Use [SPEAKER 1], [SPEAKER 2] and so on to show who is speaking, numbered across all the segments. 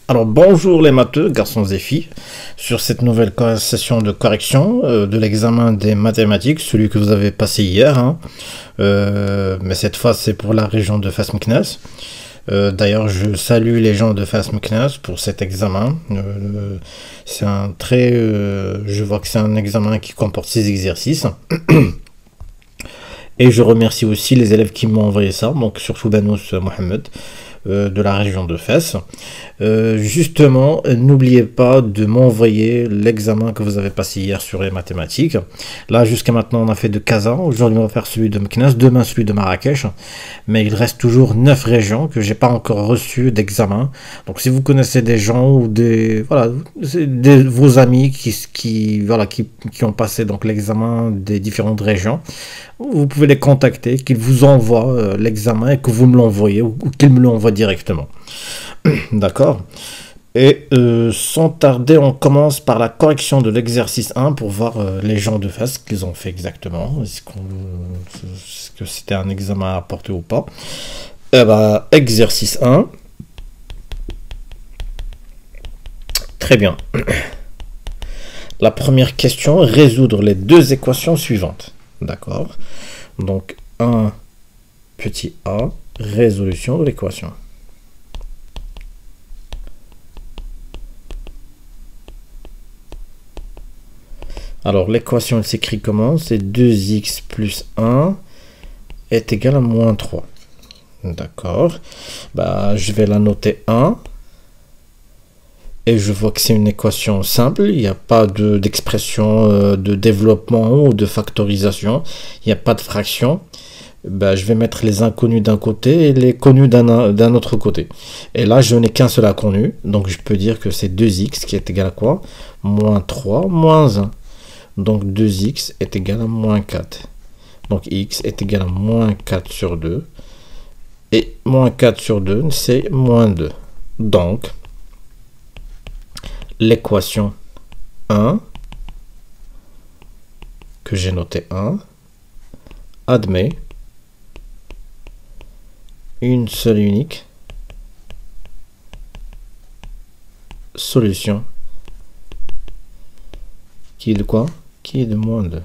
[SPEAKER 1] Alors bonjour les matheux, garçons et filles, sur cette nouvelle session de correction de l'examen des mathématiques, celui que vous avez passé hier, mais cette fois c'est pour la région de Fès-Meknès. D'ailleurs je salue les gens de Fès-Meknès pour cet examen. C'est un je vois que c'est un examen qui comporte 6 exercices. Et je remercie aussi les élèves qui m'ont envoyé ça, donc surtout Banous Mohamed de la région de Fès. Justement, n'oubliez pas de m'envoyer l'examen que vous avez passé hier sur les mathématiques. Là, jusqu'à maintenant, on a fait de Kazan. Aujourd'hui, on va faire celui de Meknès. Demain, celui de Marrakech. Mais il reste toujours 9 régions que j'ai pas encore reçues d'examen. Donc, si vous connaissez des gens ou vos amis qui ont passé donc l'examen des différentes régions, vous pouvez les contacter, qu'ils vous envoient l'examen et que vous me l'envoyez ou qu'ils me l'envoient directement. D'accord. Et sans tarder, on commence par la correction de l'exercice 1 pour voir les gens de face ce qu'ils ont fait exactement. Est-ce que c'était un examen à apporter ou pas? Eh ben, exercice 1. Très bien. La première question, résoudre les deux équations suivantes. D'accord. Donc, un petit a, résolution de l'équation. Alors, l'équation s'écrit comment? C'est 2x plus 1 est égal à moins 3. D'accord. Bah, je vais la noter 1. Et je vois que c'est une équation simple. Il n'y a pas d'expression de développement ou de factorisation. Il n'y a pas de fraction. Bah, je vais mettre les inconnus d'un côté et les connus d'un autre côté. Et là, je n'ai qu'un seul inconnu. Donc, je peux dire que c'est 2x qui est égal à quoi? Moins 3 moins 1. Donc 2x est égal à moins 4. Donc x est égal à moins 4 sur 2. Et moins 4 sur 2, c'est moins 2. Donc, l'équation 1, que j'ai noté 1, admet une seule et unique solution qui est de quoi? Qui est de moins 2.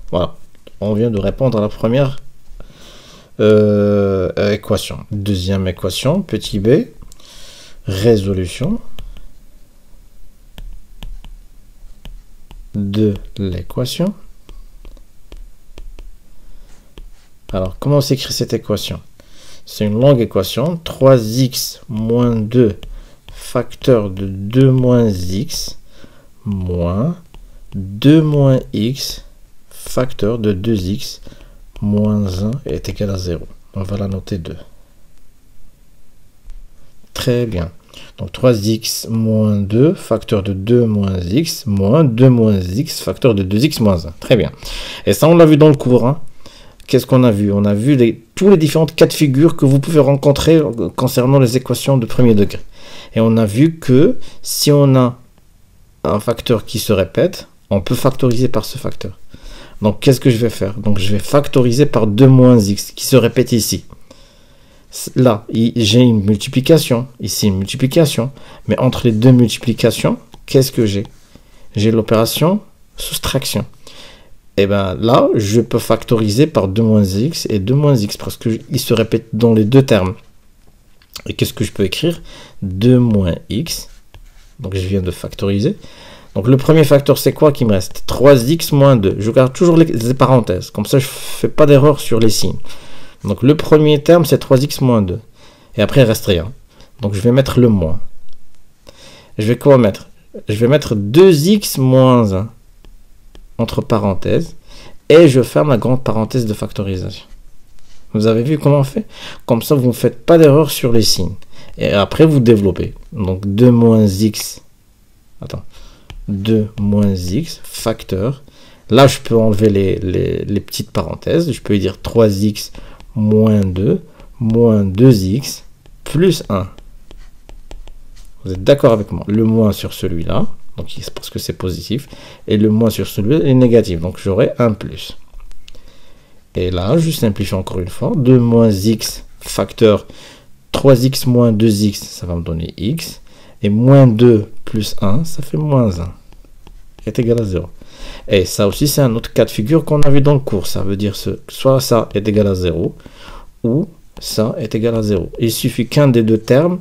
[SPEAKER 1] Voilà, on vient de répondre à la première équation. Deuxième équation, petit b, résolution de l'équation. Alors, comment s'écrit cette équation? C'est une longue équation. 3x moins 2 facteur de 2 moins x moins 2 moins x facteur de 2x moins 1 est égal à 0. On va la noter 2. Très bien. Donc 3x moins 2 facteur de 2 moins x moins 2 moins x facteur de 2x moins 1. Très bien. Et ça, on l'a vu dans le cours. Qu'est-ce qu'on a vu? On a vu tous les différents cas de figure que vous pouvez rencontrer concernant les équations de premier degré. Et on a vu que si on a un facteur qui se répète, on peut factoriser par ce facteur. Donc, qu'est-ce que je vais faire? Donc, je vais factoriser par 2 moins x qui se répète ici. Là, j'ai une multiplication. Ici, une multiplication. Mais entre les deux multiplications, qu'est-ce que j'ai? J'ai l'opération soustraction. Et bien là, je peux factoriser par 2 moins x et 2 moins x parce qu'ils se répètent dans les deux termes. Et qu'est-ce que je peux écrire? 2 moins x. Donc, je viens de factoriser. Donc, le premier facteur, c'est quoi qui me reste? 3x moins 2. Je garde toujours les parenthèses. Comme ça, je ne fais pas d'erreur sur les signes. Donc, le premier terme, c'est 3x moins 2. Et après, il ne reste rien. Donc, je vais mettre le moins. Je vais quoi mettre? Je vais mettre 2x moins 1 entre parenthèses. Et je ferme la grande parenthèse de factorisation. Vous avez vu comment on fait? Comme ça, vous ne faites pas d'erreur sur les signes. Et après, vous développez. Donc, 2 moins x. Attends. 2 moins x facteur. Là, je peux enlever les petites parenthèses. Je peux dire 3x moins 2 moins 2x plus 1. Vous êtes d'accord avec moi? Le moins sur celui-là, donc c'est parce que c'est positif, et le moins sur celui-là est négatif. Donc j'aurai 1 plus. Et là, je simplifie encore une fois. 2 moins x facteur 3x moins 2x, ça va me donner x. Et moins 2 plus 1, ça fait moins 1. Est égal à 0. Et ça aussi, c'est un autre cas de figure qu'on a vu dans le cours. Ça veut dire soit ça est égal à 0, ou ça est égal à 0. Il suffit qu'un des deux termes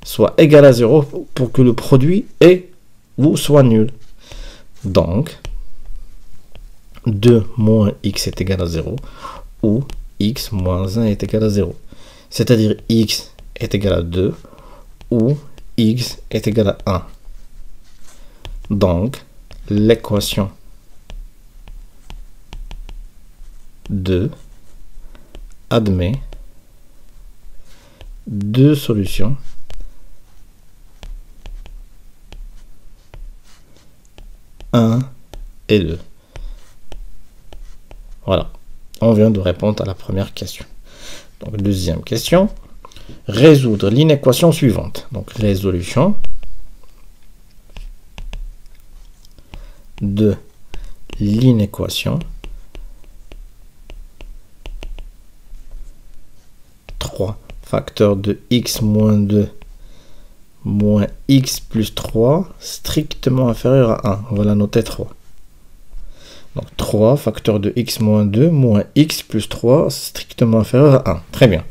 [SPEAKER 1] soit égal à 0 pour que le produit est ou soit nul. Donc, 2 moins x est égal à 0, ou x moins 1 est égal à 0. C'est-à-dire x est égal à 2, ou x est égal à 1. Donc, l'équation 2 admet deux solutions et 2. Voilà, on vient de répondre à la première question. Donc, deuxième question, résoudre l'inéquation suivante. Donc, résolution de l'inéquation 3 facteur de x moins 2 moins x plus 3 strictement inférieur à 1. On va la noter 3. Donc 3 facteur de x moins 2 moins x plus 3 strictement inférieur à 1. Très bien.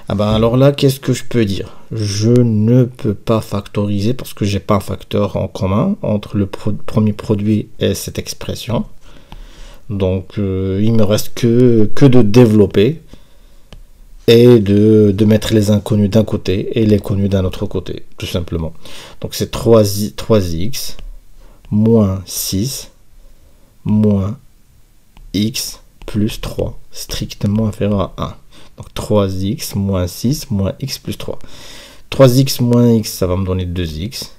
[SPEAKER 1] Ah ben alors là, qu'est-ce que je peux dire? Je ne peux pas factoriser parce que j'ai pas un facteur en commun entre le premier produit et cette expression. Donc il me reste que de développer et de mettre les inconnus d'un côté et les connus d'un autre côté, tout simplement. Donc c'est 3x moins 6 moins x plus 3, strictement inférieur à 1. Donc 3x moins 6 moins x plus 3. 3x moins x, ça va me donner 2x.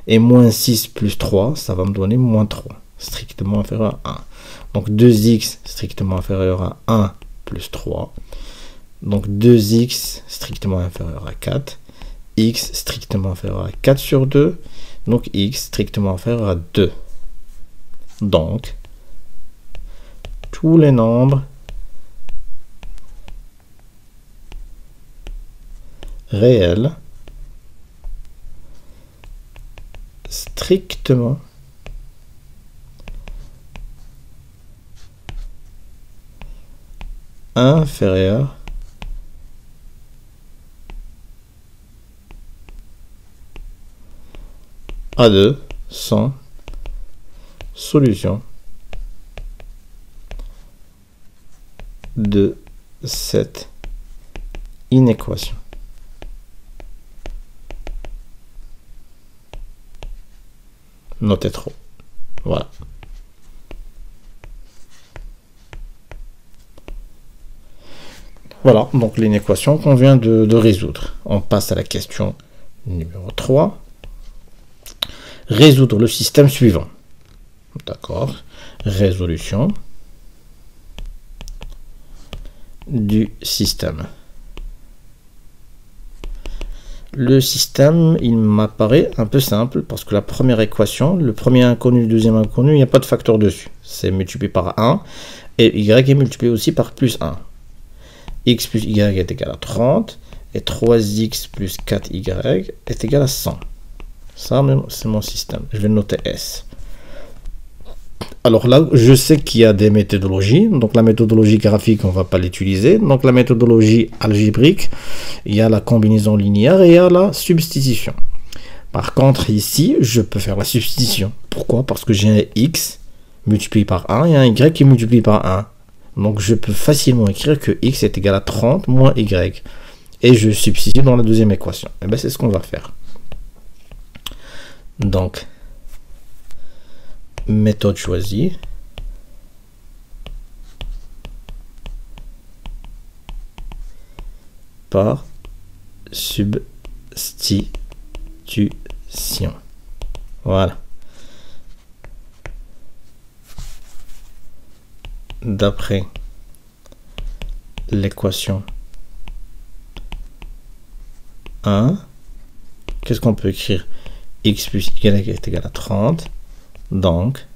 [SPEAKER 1] Et moins 6 plus 3, ça va me donner moins 3, strictement inférieur à 1. Donc 2x strictement inférieur à 1 plus 3. Donc 2x strictement inférieur à 4. X strictement inférieur à 4 sur 2. Donc x strictement inférieur à 2. Donc, tous les nombres réels strictement inférieurs à 2 sont solution de cette inéquation. Notez trop. Voilà. Voilà, donc l'inéquation qu'on vient de résoudre. On passe à la question numéro 3. Résoudre le système suivant. D'accord. Résolution du système. Le système, il m'apparaît un peu simple parce que la première équation, le premier inconnu, le deuxième inconnu, il n'y a pas de facteur dessus. C'est multiplié par 1 et y est multiplié aussi par plus 1. X plus y est égal à 30 et 3x plus 4y est égal à 100. Ça, c'est mon système. Je vais le noter S. Alors là, je sais qu'il y a des méthodologies. Donc la méthodologie graphique, on ne va pas l'utiliser. Donc la méthodologie algébrique, il y a la combinaison linéaire et il y a la substitution. Par contre, ici, je peux faire la substitution. Pourquoi? Parce que j'ai un x multiplié par 1 et un y qui est multiplié par 1. Donc je peux facilement écrire que x est égal à 30 moins y. Et je substitue dans la deuxième équation. Et bien c'est ce qu'on va faire. Donc, méthode choisie. Par substitution. Voilà. D'après l'équation 1, qu'est-ce qu'on peut écrire? X plus y est égal à 30. Donc,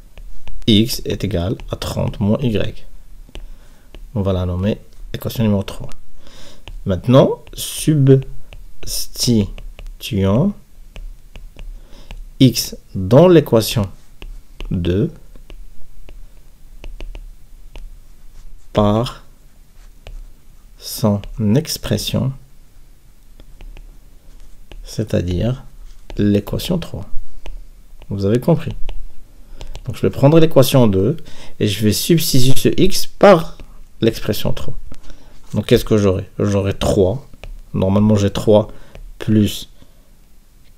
[SPEAKER 1] x est égal à 30 moins y. On va la nommer équation numéro 3. Maintenant, substituons x dans l'équation 2 par son expression, c'est-à-dire l'équation 3. Vous avez compris. Donc je vais prendre l'équation 2 et je vais substituer ce x par l'expression 3. Donc qu'est-ce que j'aurai? J'aurai 3. Normalement j'ai 3 plus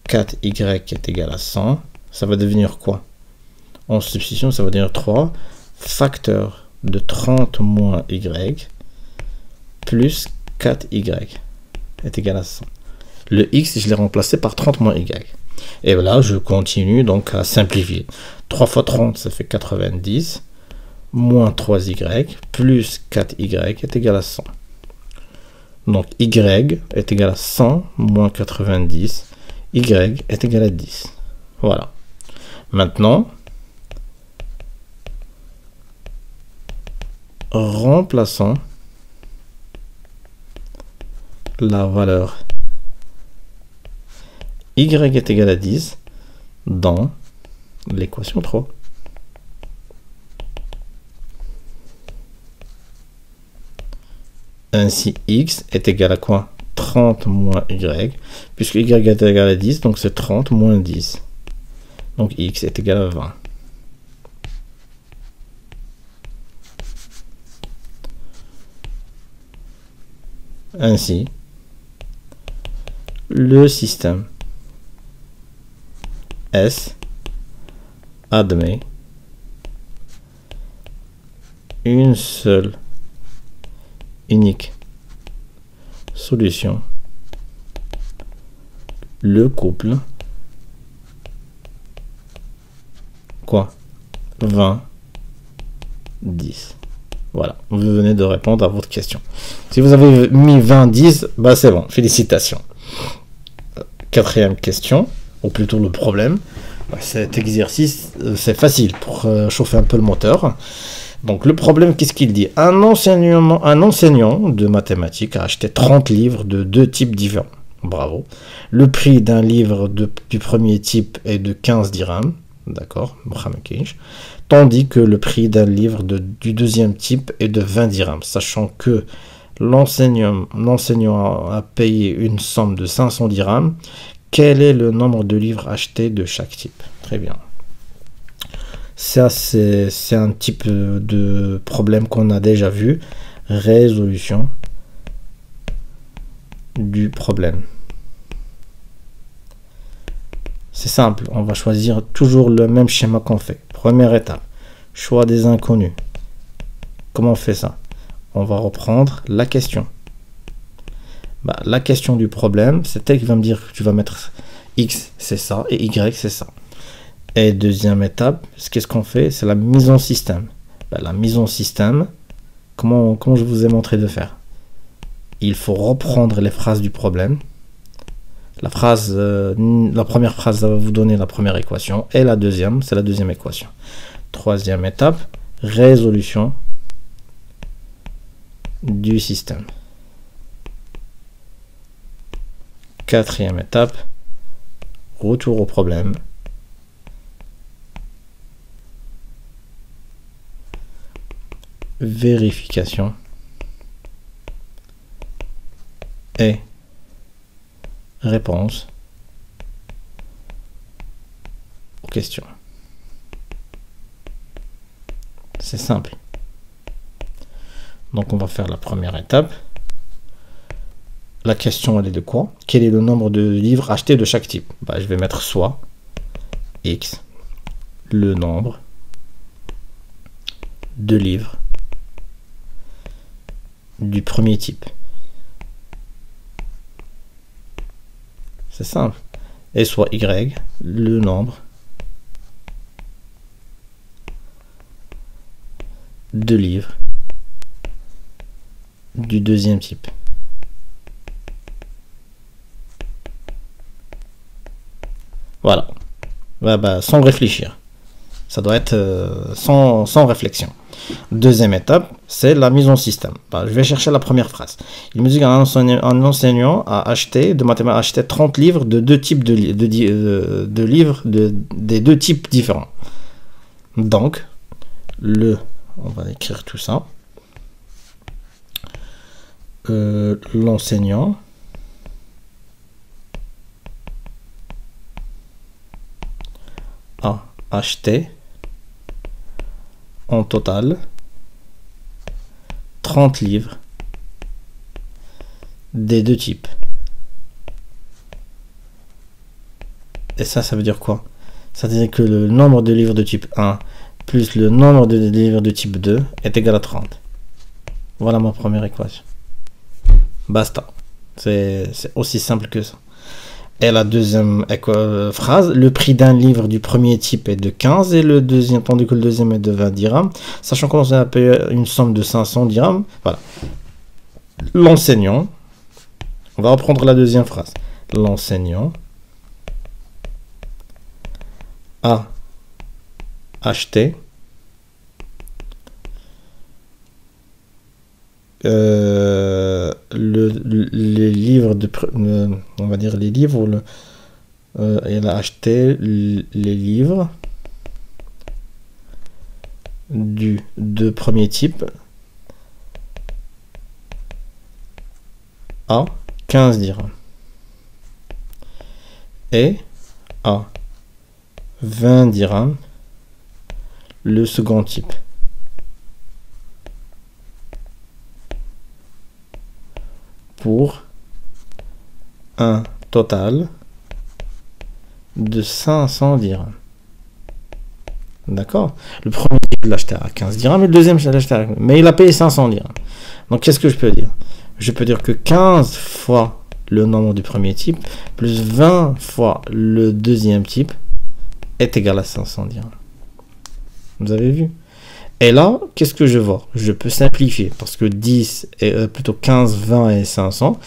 [SPEAKER 1] 4y est égal à 100. Ça va devenir quoi? En substitution, ça va devenir 3 facteur de 30 moins y plus 4y est égal à 100. Le x, je l'ai remplacé par 30 moins y. Et là, je continue donc à simplifier. 3 fois 30, ça fait 90, moins 3y, plus 4y est égal à 100. Donc y est égal à 100, moins 90, y est égal à 10. Voilà. Maintenant, remplaçons la valeur y est égal à 10 dans l'équation 3. Ainsi, x est égal à quoi? 30 moins y, puisque y est égal à 10, donc c'est 30 moins 10. Donc x est égal à 20. Ainsi, le système S admet une seule unique solution, le couple quoi? 20, 10. Voilà, vous venez de répondre à votre question. Si vous avez mis 20, 10, bah c'est bon, félicitations. Quatrième question, ou plutôt le problème. Cet exercice, c'est facile pour chauffer un peu le moteur. Donc le problème, qu'est-ce qu'il dit? Un enseignant de mathématiques a acheté 30 livres de 2 types différents. Bravo. Le prix d'un livre du premier type est de 15 dirhams. D'accord, tandis que le prix d'un livre du deuxième type est de 20 dirhams, sachant que l'enseignant a payé une somme de 500 dirhams. Quel est le nombre de livres achetés de chaque type? Très bien. Ça, c'est un type de problème qu'on a déjà vu. Résolution du problème. C'est simple, on va choisir toujours le même schéma qu'on fait. Première étape, choix des inconnus. Comment on fait ça? On va reprendre la question. La question du problème, c'est elle qui va me dire que tu vas mettre x, c'est ça, et y, c'est ça. Et deuxième étape, qu'est-ce qu'on fait? C'est la mise en système. La mise en système, comment je vous ai montré de faire? Il faut reprendre les phrases du problème. La première phrase va vous donner la première équation et la deuxième, c'est la deuxième équation. Troisième étape, résolution du système. Quatrième étape, retour au problème. Vérification et réponse aux questions. C'est simple. Donc on va faire la première étape. La question, elle est de quoi? Quel est le nombre de livres achetés de chaque type? Je vais mettre soit x, le nombre de livres du premier type. C'est simple. Et soit y, le nombre de livres du deuxième type. Voilà. Sans réfléchir. Ça doit être sans réflexion. Deuxième étape, c'est la mise en système. Ben, je vais chercher la première phrase. Il me dit qu'un enseignant a acheté, de mathématiques, a acheté 30 livres de deux types de livres des deux types différents. Donc, on va écrire tout ça. L'enseignant a acheté en total 30 livres des deux types. Et ça veut dire quoi? Ça veut dire que le nombre de livres de type 1 plus le nombre de livres de type 2 est égal à 30. Voilà ma première équation. Basta. C'est aussi simple que ça. Et la deuxième phrase, le prix d'un livre du premier type est de 15 et le deuxième, tandis que le deuxième est de 20 dirhams, sachant qu'on a payé une somme de 500 dirhams. Voilà. L'enseignant, on va reprendre la deuxième phrase. L'enseignant a acheté les livres on va dire les livres elle a acheté les livres de premier type à 15 dirhams et à 20 dirhams le second type. Pour un total de 500 dirhams. D'accord? Le premier, je l'ai acheté à 15 dirhams et le deuxième, je l'ai acheté à... Mais il a payé 500 dirhams. Donc, qu'est-ce que je peux dire? Je peux dire que 15 fois le nombre du premier type plus 20 fois le deuxième type est égal à 500 dirhams. Vous avez vu? Et là, qu'est-ce que je vois? Je peux simplifier parce que 10 et plutôt 15, 20 et 500,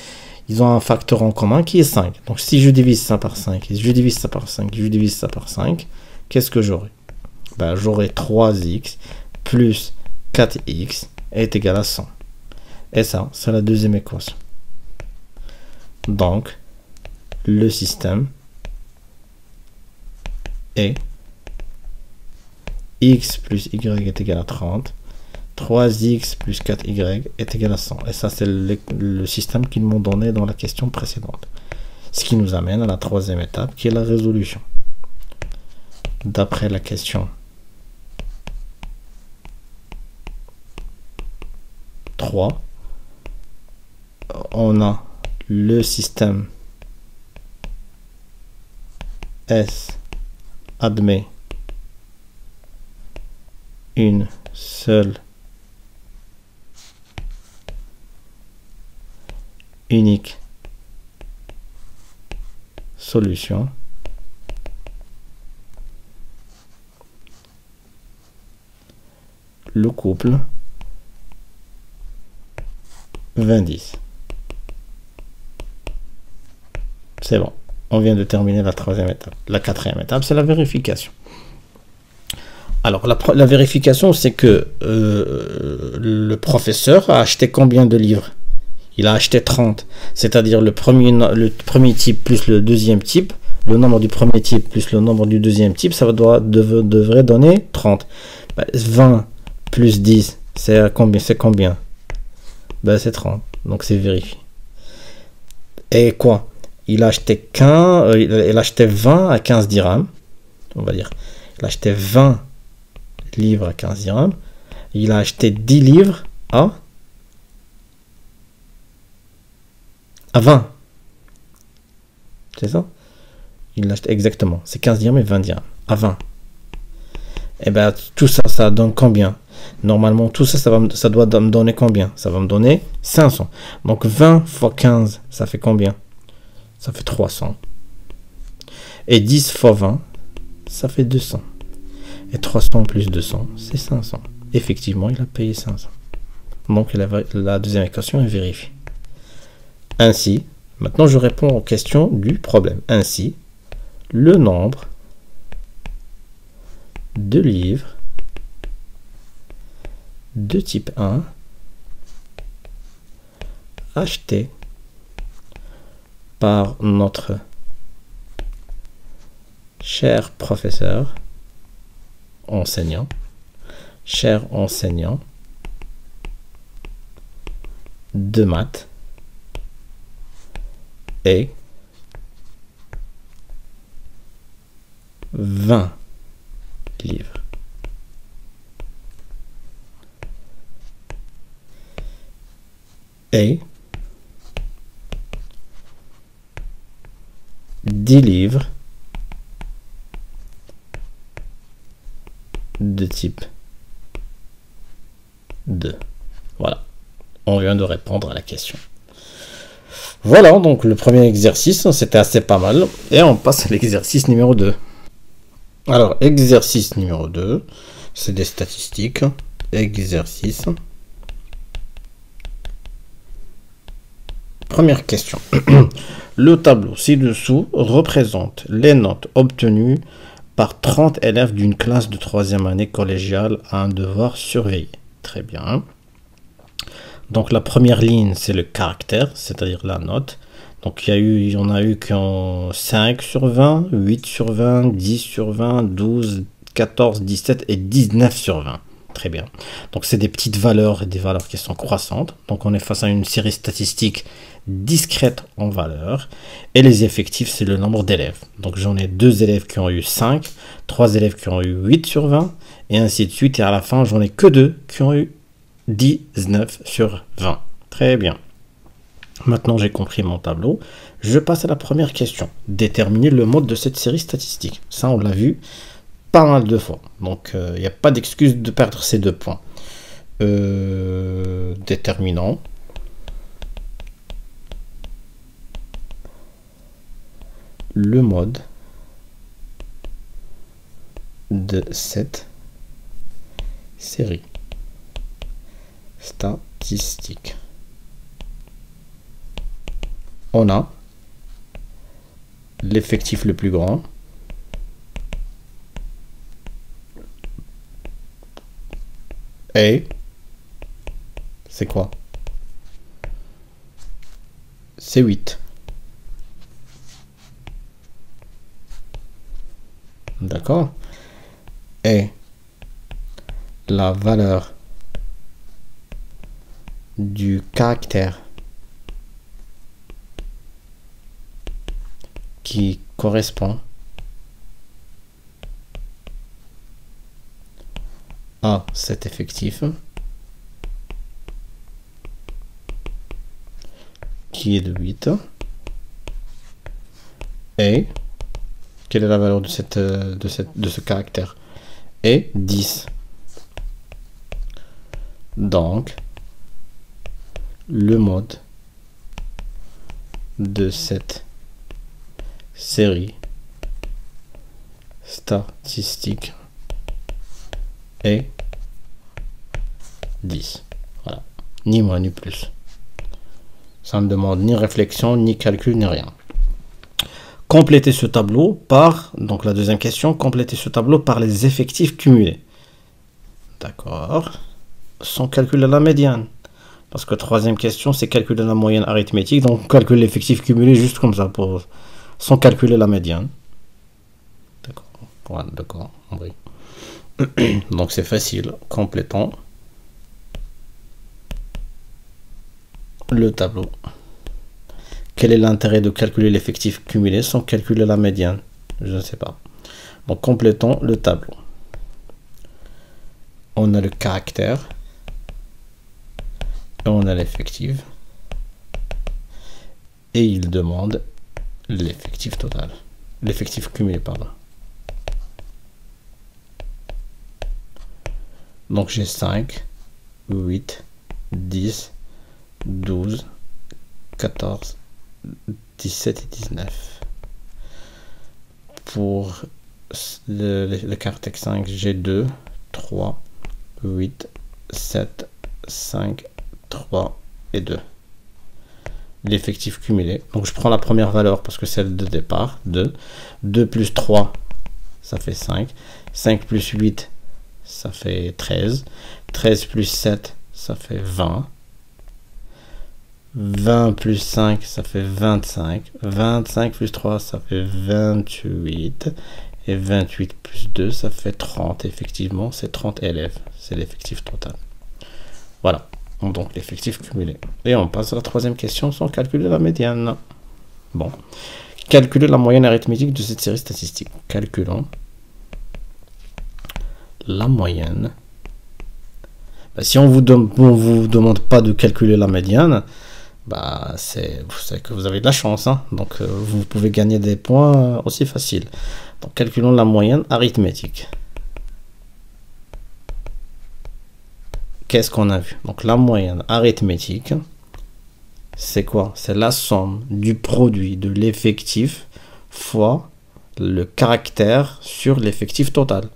[SPEAKER 1] ils ont un facteur en commun qui est 5. Donc si je divise ça par 5, et je divise ça par 5, je divise ça par 5, qu'est-ce que j'aurai? Ben, j'aurai 3x plus 4x est égal à 100. Et ça, c'est la deuxième équation. Donc, le système est x plus y est égal à 30, 3x plus 4y est égal à 100. Et ça, c'est le système qu'ils m'ont donné dans la question précédente. Ce qui nous amène à la troisième étape, qui est la résolution. D'après la question 3, on a le système S admet une seule unique solution le couple 20-10. C'est bon, on vient de terminer la troisième étape. La quatrième étape, c'est la vérification. Alors, la vérification, c'est que le professeur a acheté combien de livres? Il a acheté 30, c'est-à-dire le premier type plus le deuxième type, le nombre du premier type plus le nombre du deuxième type, ça devrait donner 30. Ben, 20 plus 10, c'est combien? Ben, c'est 30, donc c'est vérifié. Et quoi? Il a acheté il a acheté 20 à 15 dirhams, on va dire. Il a acheté 20 livres à 15 dirhams. Il a acheté 10 livres à 20. C'est ça? Il l'a acheté exactement. C'est 15 dirhams et 20 dirhams. À 20. Et bien, tout ça, ça donne combien? Normalement, tout ça, ça doit me donner combien? Ça va me donner 500. Donc, 20 fois 15, ça fait combien? Ça fait 300. Et 10 fois 20, ça fait 200. Et 300 plus 200, c'est 500. Effectivement, il a payé 500. Donc, la deuxième équation est vérifiée. Ainsi, maintenant je réponds aux questions du problème. Ainsi, le nombre de livres de type 1 acheté par notre cher professeur enseignant, cher enseignant de maths et 20 livres. Et 10 livres de type 2. Voilà, on vient de répondre à la question. Voilà, donc le premier exercice, c'était assez pas mal. Et on passe à l'exercice numéro 2. Alors, exercice numéro 2, c'est des statistiques. Exercice. Première question. Le tableau ci-dessous représente les notes obtenues par 30 élèves d'une classe de 3e année collégiale à un devoir surveillé. Très bien. Donc la première ligne, c'est le caractère, c'est-à-dire la note. Donc il y en a eu qui ont 5 sur 20, 8 sur 20, 10 sur 20, 12, 14, 17 et 19 sur 20. Très bien. Donc c'est des petites valeurs et des valeurs qui sont croissantes. Donc on est face à une série statistique discrète en valeur. Et les effectifs, c'est le nombre d'élèves. Donc j'en ai 2 élèves qui ont eu 5, 3 élèves qui ont eu 8 sur 20, et ainsi de suite. Et à la fin, j'en ai que 2 qui ont eu 19 sur 20. Très bien. Maintenant, j'ai compris mon tableau. Je passe à la première question. Déterminer le mode de cette série statistique. Ça, on l'a vu pas mal de fois. Donc, il n'y a pas d'excuse de perdre ces 2 points. Déterminant. Le mode de cette série statistique. On a l'effectif le plus grand, et c'est quoi? C'est 8. D'accord? Et la valeur du caractère qui correspond à cet effectif qui est de 8. Et quelle est la valeur de ce caractère? Et 10. Donc, le mode de cette série statistique est 10. Voilà. Ni moins ni plus. Ça ne demande ni réflexion, ni calcul, ni rien. Compléter ce tableau par, donc la deuxième question, compléter ce tableau par les effectifs cumulés. D'accord. Sans calculer la médiane. Parce que troisième question, c'est calculer la moyenne arithmétique. Donc on calcule l'effectif cumulé juste comme ça, sans calculer la médiane. D'accord. Voilà, d'accord. Oui. Donc c'est facile. Complétons le tableau. Quel est l'intérêt de calculer l'effectif cumulé sans calculer la médiane? Je ne sais pas. Donc complétons le tableau. On a le caractère. Et on a l'effectif. Et il demande l'effectif total. L'effectif cumulé, pardon. Donc j'ai 5, 8, 10, 12, 14, 17 et 19. Pour le caractère 5, j'ai 2, 3, 8, 7, 5, 3 et 2. L'effectif cumulé. Donc je prends la première valeur parce que c'est celle de départ, 2. 2 plus 3, ça fait 5. 5 plus 8, ça fait 13. 13 plus 7, ça fait 20. 20 plus 5, ça fait 25. 25 plus 3, ça fait 28. Et 28 plus 2, ça fait 30. Effectivement, c'est 30 élèves. C'est l'effectif total. Voilà. Donc, l'effectif cumulé. Et on passe à la troisième question sans calculer la médiane. Bon. Calculer la moyenne arithmétique de cette série statistique. Calculons la moyenne. Si on vous demande pas de calculer la médiane, c'est que vous avez de la chance, hein. Donc vous pouvez gagner des points aussi faciles. Donc calculons la moyenne arithmétique. Qu'est-ce qu'on a vu? Donc la moyenne arithmétique, c'est quoi? C'est la somme du produit de l'effectif fois le caractère sur l'effectif total.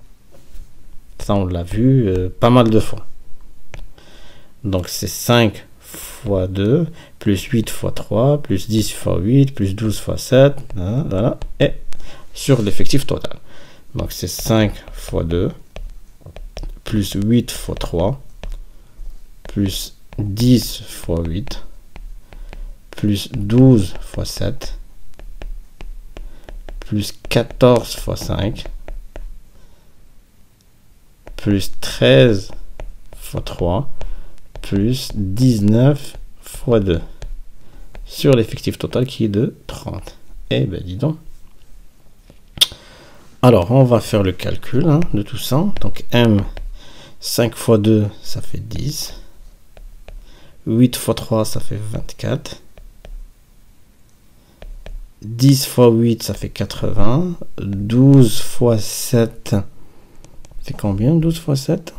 [SPEAKER 1] Ça, on l'a vu pas mal de fois. Donc c'est 5 fois 2, plus 8 fois 3, plus 10 fois 8, plus 12 fois 7, voilà, et sur l'effectif total. Donc c'est 5 fois 2, plus 8 fois 3, plus 10 fois 8, plus 12 fois 7, plus 14 fois 5, plus 13 fois 3, plus 19 fois 2, sur l'effectif total qui est de 30. Eh ben dis donc. Alors, on va faire le calcul de tout ça. Donc, M, 5 fois 2, ça fait 10. 8 fois 3, ça fait 24. 10 fois 8, ça fait 80. 12 fois 7, c'est combien 12 fois 7?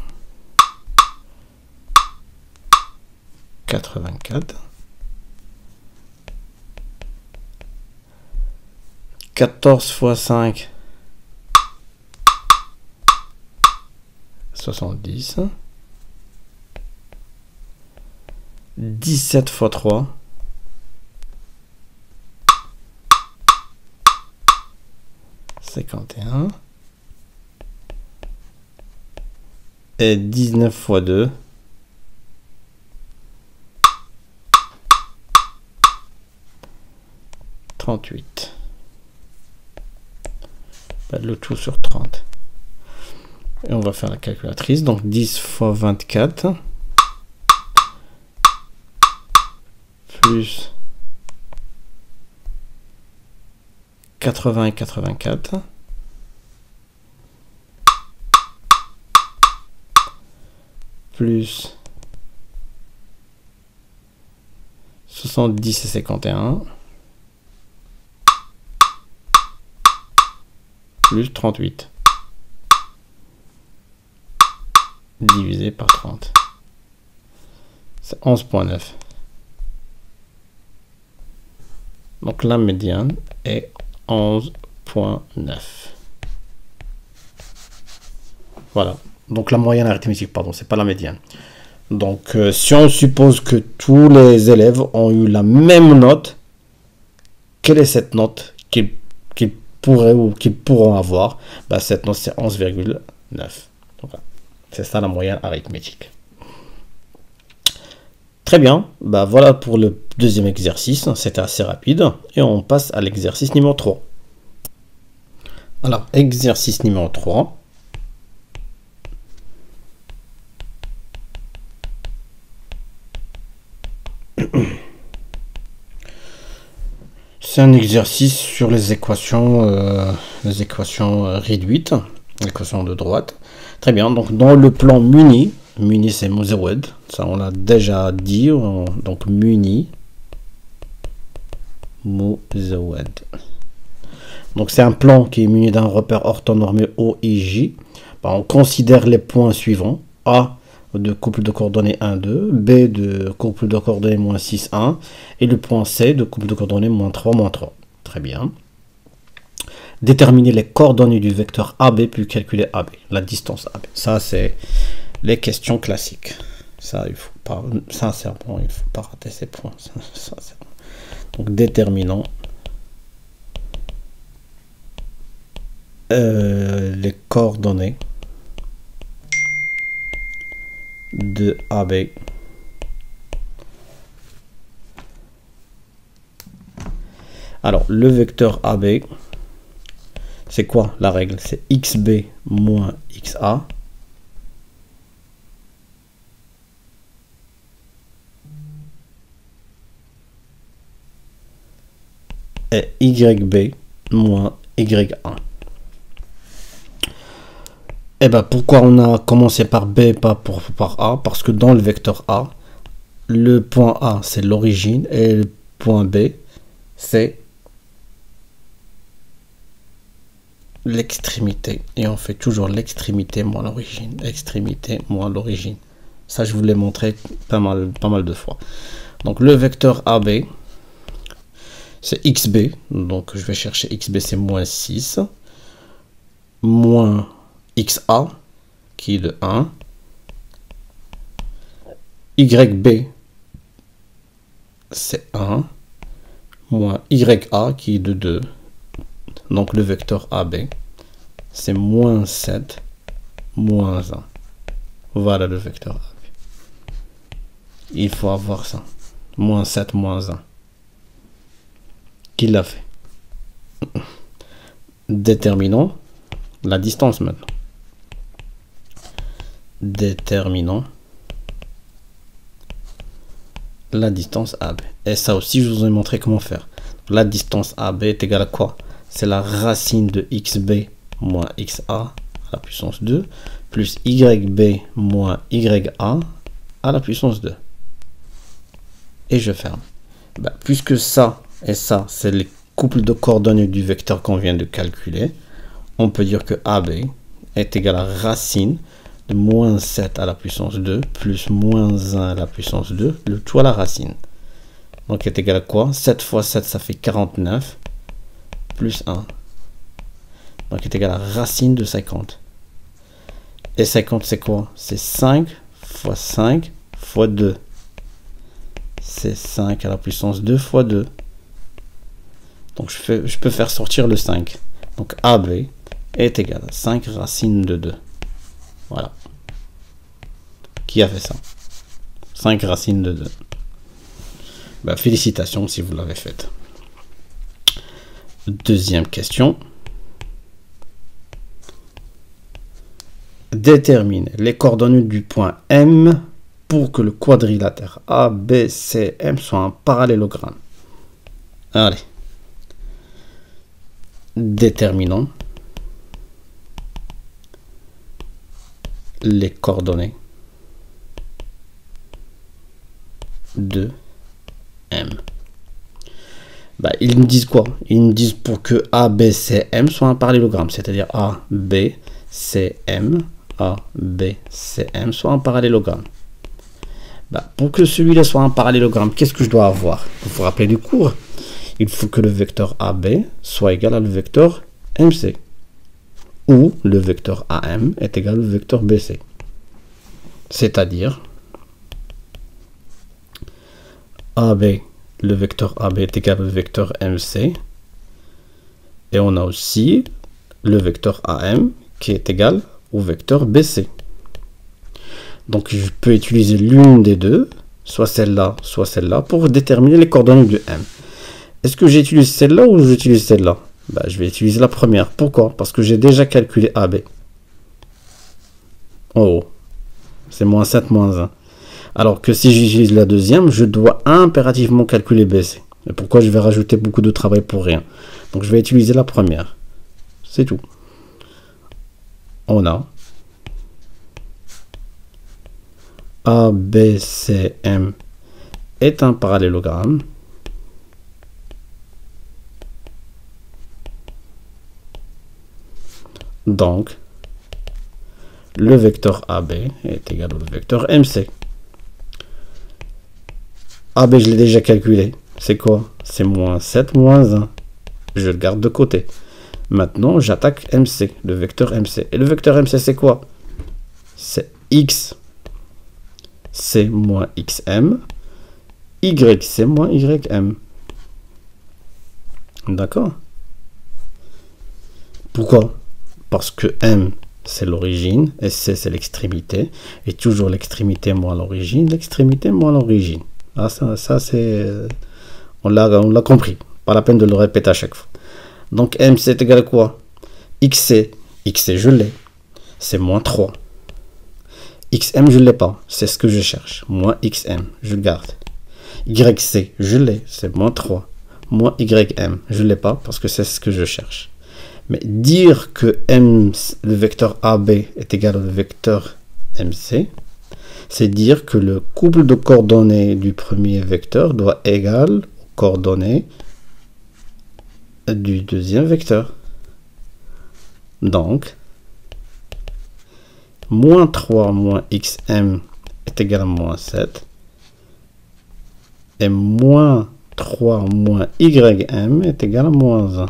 [SPEAKER 1] 84. 14 fois 5, 70. 17 fois 3, 51. Et 19 fois 2, 38. Le tout sur 30. Et on va faire la calculatrice. Donc 10 fois 24 plus 80 et 84 plus 70 et 51 plus 38 divisé par 30. C'est 11,9. Donc la médiane est 11,9. Voilà. Donc la moyenne arithmétique, pardon, c'est pas la médiane. Donc si on suppose que tous les élèves ont eu la même note, quelle est cette note qu'ils pourraient ou qu'ils pourront avoir? Cette note c'est 11,9. Voilà. C'est ça la moyenne arithmétique. Très bien, voilà pour le deuxième exercice, c'était assez rapide. Et on passe à l'exercice numéro 3. Alors, exercice numéro 3. C'est un exercice sur les équations réduites, l'équation de droite. Très bien, donc dans le plan Muni, Muni c'est Mosewood, ça on l'a déjà dit, donc Muni, Mosewood. Donc c'est un plan qui est muni d'un repère orthonormé O et J. On considère les points suivants. A de couple de coordonnées 1, 2, B de couple de coordonnées moins 6, 1, et le point C de couple de coordonnées moins 3, moins 3. Très bien. Déterminer les coordonnées du vecteur AB puis calculer AB, la distance AB. Ça, c'est les questions classiques. Ça, il faut pas, sincèrement, il ne faut pas rater ces points. Donc, déterminons les coordonnées de AB. Alors, le vecteur AB, c'est quoi la règle? C'est XB moins XA. Et YB moins YA. Et ben pourquoi on a commencé par B et pas par A? Parce que dans le vecteur A, le point A c'est l'origine et le point B c'est l'extrémité. Et on fait toujours l'extrémité moins l'origine. Extrémité moins l'origine. Ça je vous l'ai montré pas mal de fois. Donc le vecteur AB c'est XB. Donc je vais chercher XB, c'est moins 6. Moins XA qui est de 1. YB c'est 1. Moins YA qui est de 2. Donc le vecteur AB c'est moins 7 moins 1. Voilà le vecteur AB. Il faut avoir ça. Moins 7 moins 1. Qui l'a fait? Déterminons la distance maintenant. Déterminons la distance AB. Et ça aussi, je vous ai montré comment faire. La distance AB est égale à quoi? C'est la racine de XB moins XA à la puissance 2 plus YB moins YA à la puissance 2. Et je ferme. Ben, puisque ça et ça, c'est les couples de coordonnées du vecteur qu'on vient de calculer, on peut dire que AB est égal à racine de moins 7 à la puissance 2 plus moins 1 à la puissance 2, le tout à la racine. Donc est égal à quoi? 7 fois 7, ça fait 49, plus 1. Donc est égal à racine de 50. Et 50, c'est quoi? C'est 5 fois 5 fois 2. C'est 5 à la puissance 2 fois 2. Donc je peux faire sortir le 5. Donc AB est égal à 5 racine de 2. Voilà. Qui a fait ça? 5 racines de 2. Ben, félicitations si vous l'avez fait. Deuxième question. Détermine les coordonnées du point M pour que le quadrilatère ABCM soit un parallélogramme. Allez. Déterminons les coordonnées de M. Bah, ils me disent quoi? Ils me disent pour que ABCM soit un parallélogramme, c'est-à-dire ABCM soit un parallélogramme. Bah, pour que celui-là soit un parallélogramme, qu'est-ce que je dois avoir? Vous vous rappelez du cours? Il faut que le vecteur AB soit égal à le vecteur MC. Ou le vecteur AM est égal au vecteur BC. C'est-à-dire AB, le vecteur AB est égal au vecteur MC. Et on a aussi le vecteur AM qui est égal au vecteur BC. Donc je peux utiliser l'une des deux, soit celle-là, pour déterminer les coordonnées de M. Est-ce que j'utilise celle-là ou j'utilise celle-là? Bah, je vais utiliser la première. Pourquoi? Parce que j'ai déjà calculé AB. Oh, c'est moins 7, moins 1. Alors que si j'utilise la deuxième, je dois impérativement calculer BC. Et pourquoi je vais rajouter beaucoup de travail pour rien? Donc je vais utiliser la première. C'est tout. On a ABCM est un parallélogramme. Donc, le vecteur AB est égal au vecteur MC. AB, je l'ai déjà calculé. C'est quoi? C'est moins 7, moins 1. Je le garde de côté. Maintenant, j'attaque MC, le vecteur MC. Et le vecteur MC, c'est quoi? C'est X, C moins XM, Y, C moins YM. D'accord? Pourquoi? Parce que M, c'est l'origine, SC c'est l'extrémité, et toujours l'extrémité moins l'origine, l'extrémité moins l'origine. Ah, ça c'est... on l'a compris, pas la peine de le répéter à chaque fois. Donc M c'est égal à quoi? XC, XC je l'ai, c'est moins 3. XM je ne l'ai pas, c'est ce que je cherche, moins XM, je le garde. YC je l'ai, c'est moins 3. Moins YM, je ne l'ai pas parce que c'est ce que je cherche. Mais dire que M, le vecteur AB est égal au vecteur MC, c'est dire que le couple de coordonnées du premier vecteur doit être égal aux coordonnées du deuxième vecteur. Donc, moins 3 moins XM est égal à moins 7. Et moins 3 moins YM est égal à moins 1.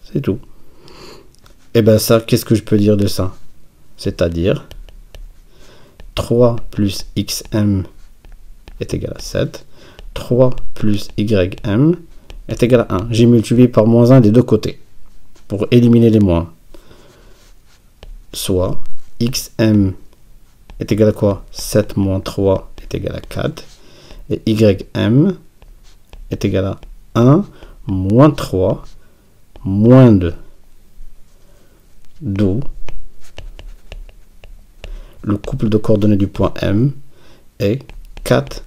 [SPEAKER 1] C'est tout. Et bien ça, qu'est-ce que je peux dire de ça? C'est-à-dire 3 plus XM est égal à 7. 3 plus YM est égal à 1. J'ai multiplié par moins 1 des deux côtés pour éliminer les moins. Soit XM est égal à quoi? 7 moins 3 est égal à 4. Et YM est égal à 1 moins 3 moins 2. D'où le couple de coordonnées du point M est 4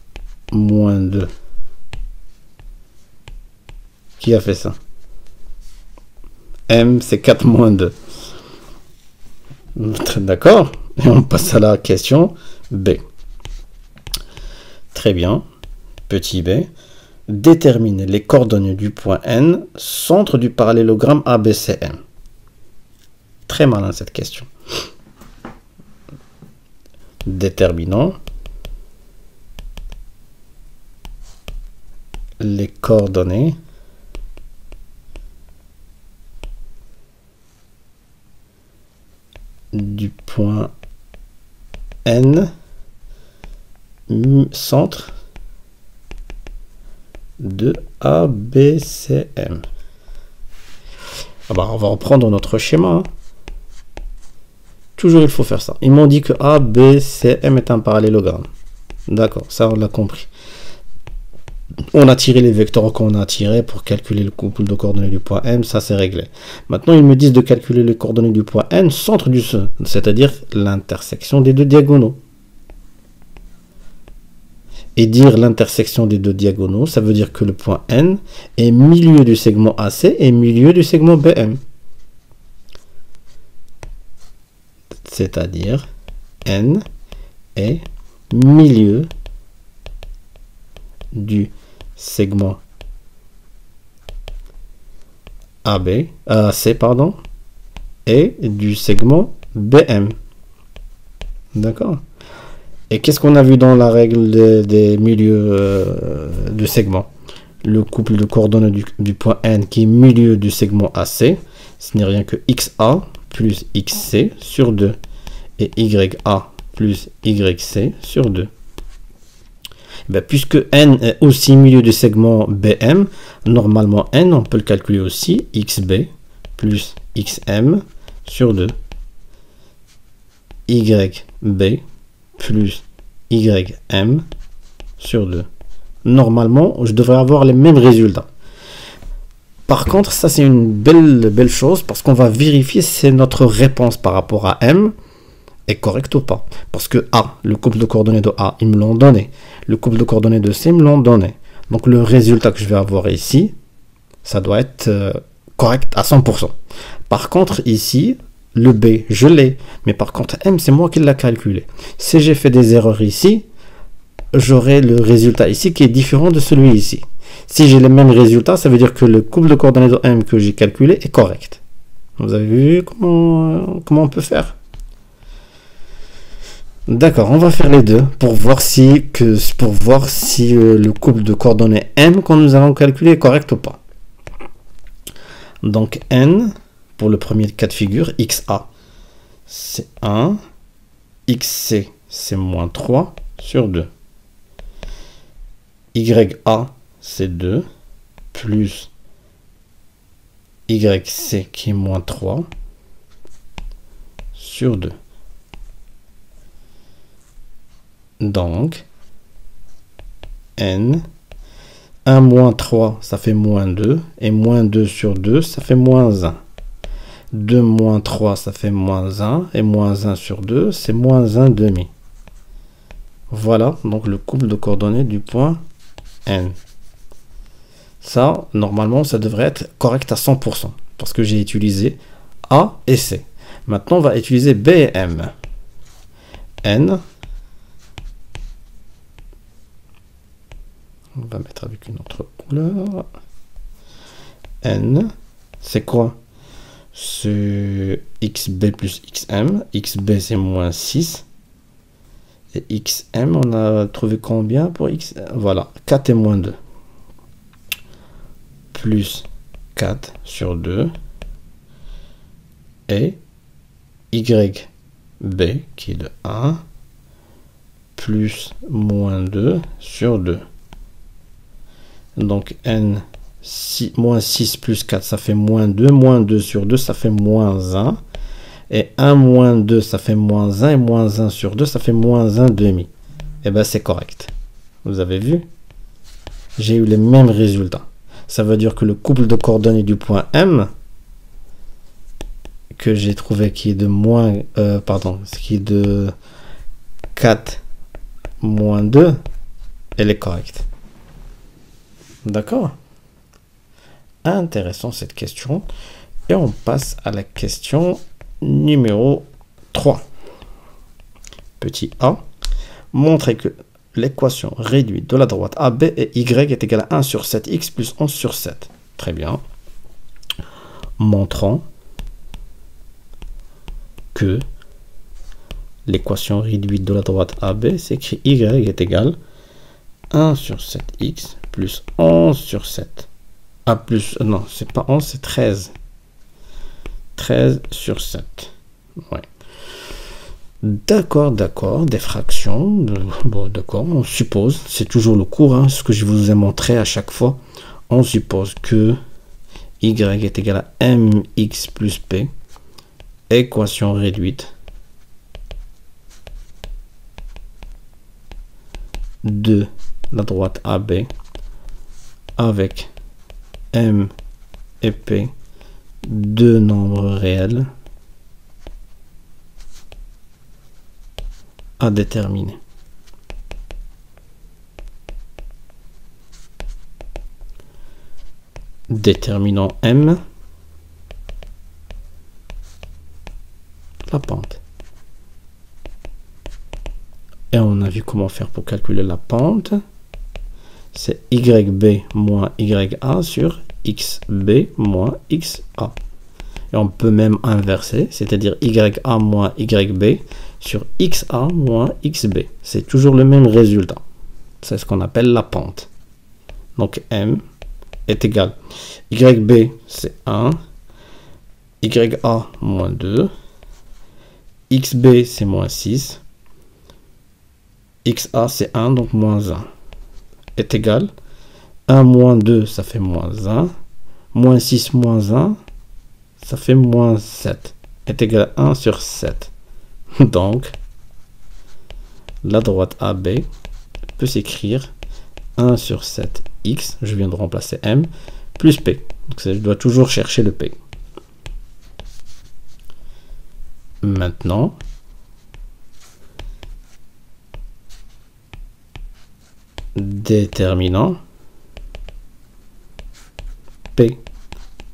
[SPEAKER 1] moins 2. Qui a fait ça? M c'est 4 moins 2. D'accord? Et on passe à la question B. Très bien. Petit b. Détermine les coordonnées du point N, centre du parallélogramme ABCM. Très malin cette question. Déterminons les coordonnées du point N, centre de ABCM. Ah bah, on va reprendre notre schéma. Hein. Toujours il faut faire ça. Ils m'ont dit que ABCM est un parallélogramme. D'accord, ça on l'a compris. On a tiré les vecteurs qu'on a tirés pour calculer le couple de coordonnées du point M, ça c'est réglé. Maintenant ils me disent de calculer les coordonnées du point N, centre du C, c'est-à-dire l'intersection des deux diagonaux. Et dire l'intersection des deux diagonaux, ça veut dire que le point N est milieu du segment AC et milieu du segment BM. C'est-à-dire N est milieu du segment AC pardon, et du segment BM. D'accord? Et qu'est-ce qu'on a vu dans la règle des milieux de segment? Le couple de coordonnées du point N qui est milieu du segment AC, ce n'est rien que XA plus XC sur 2 et YA plus YC sur 2. Ben, puisque N est aussi milieu du segment BM, normalement N, on peut le calculer aussi, XB plus XM sur 2. YB plus YM sur 2. Normalement, je devrais avoir les mêmes résultats. Par contre, ça c'est une belle chose parce qu'on va vérifier si notre réponse par rapport à M est correcte ou pas. Parce que A, le couple de coordonnées de A, ils me l'ont donné. Le couple de coordonnées de C me l'ont donné. Donc le résultat que je vais avoir ici, ça doit être correct à 100%. Par contre, ici, le B, je l'ai. Mais par contre, M, c'est moi qui l'ai calculé. Si j'ai fait des erreurs ici, j'aurai le résultat ici qui est différent de celui ici. Si j'ai les mêmes résultats, ça veut dire que le couple de coordonnées de M que j'ai calculé est correct. Vous avez vu comment on peut faire? D'accord, on va faire les deux pour voir si le couple de coordonnées M que nous avons calculé est correct ou pas. Donc N, pour le premier cas de figure, XA, c'est 1, XC, c'est moins 3 sur 2. YA, c'est 2, plus YC qui est moins 3, sur 2. Donc, n, 1 moins 3, ça fait moins 2, et moins 2 sur 2, ça fait moins 1. 2 moins 3, ça fait moins 1, et moins 1 sur 2, c'est moins 1 demi. Voilà, donc le couple de coordonnées du point N. Ça, normalement, ça devrait être correct à 100%, parce que j'ai utilisé A et C. Maintenant, on va utiliser B et M. N, on va mettre avec une autre couleur. N, c'est quoi? C'est xb plus xm. Xb, c'est moins 6. Et xm, on a trouvé combien pour x? Voilà, 4 et moins 2. Plus 4 sur 2. Et yb, qui est de 1, plus moins 2 sur 2. Donc n, moins 6 plus 4, ça fait moins 2. Moins 2 sur 2, ça fait moins 1. Et 1 moins 2, ça fait moins 1. Et moins 1 sur 2, ça fait moins 1 demi. Et bien, c'est correct. Vous avez vu? J'ai eu les mêmes résultats. Ça veut dire que le couple de coordonnées du point M, que j'ai trouvé qui est de qui est de 4 moins 2, elle est correcte. D'accord? Intéressant cette question. Et on passe à la question numéro 3. Petit a. Montrer que l'équation réduite de la droite AB et Y est égale à 1 sur 7x plus 11 sur 7. Très bien. Montrons que l'équation réduite de la droite AB s'écrit Y est égal à 1 sur 7x plus 11 sur 7. Ah, plus, non, c'est pas 11, c'est 13. 13 sur 7. Ouais. D'accord, des fractions. Bon, d'accord, on suppose, c'est toujours le cours, hein, ce que je vous ai montré à chaque fois. On suppose que y est égal à mx plus p, équation réduite de la droite AB avec m et p, deux nombres réels à déterminer. Déterminons m, la pente. Et on a vu comment faire pour calculer la pente. C'est yb moins ya sur xb moins xa. Et on peut même inverser, c'est-à-dire ya moins yb sur xa moins xb. C'est toujours le même résultat. C'est ce qu'on appelle la pente. Donc m est égal. Yb c'est 1, ya moins 2, xb c'est moins 6, xa c'est 1, donc moins 1, est égal. 1 moins 2, ça fait moins 1, moins 6 moins 1, ça fait moins 7, est égal à 1 sur 7. Donc, la droite AB peut s'écrire 1 sur 7x, je viens de remplacer m, plus p. Donc, je dois toujours chercher le p. Maintenant, déterminant p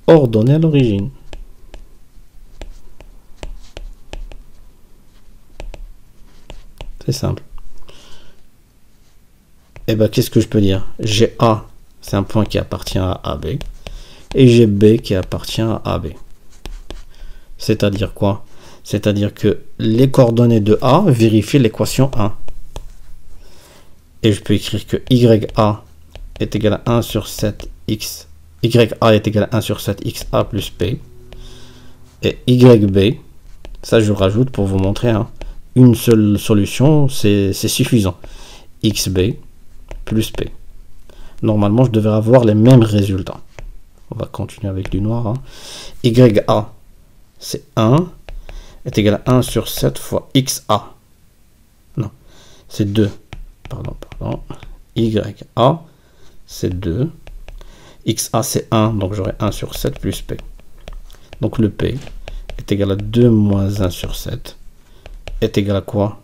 [SPEAKER 1] ordonné à l'origine. C'est simple. Et bien, qu'est-ce que je peux dire? J'ai A, c'est un point qui appartient à AB, et j'ai B qui appartient à AB. C'est-à-dire quoi? C'est-à-dire que les coordonnées de A vérifient l'équation 1. Et je peux écrire que YA est égal à 1 sur 7x, YA est égal à 1 sur 7xa plus P, et YB, ça je rajoute pour vous montrer, hein, une seule solution, c'est suffisant. XB plus P. Normalement, je devrais avoir les mêmes résultats. On va continuer avec du noir. Hein. YA, c'est 1. est égal à 1 sur 7 fois XA. Non, c'est 2. Pardon. YA, c'est 2. XA, c'est 1, donc j'aurai 1 sur 7 plus P. Donc le P est égal à 2 moins 1 sur 7 est égal à quoi?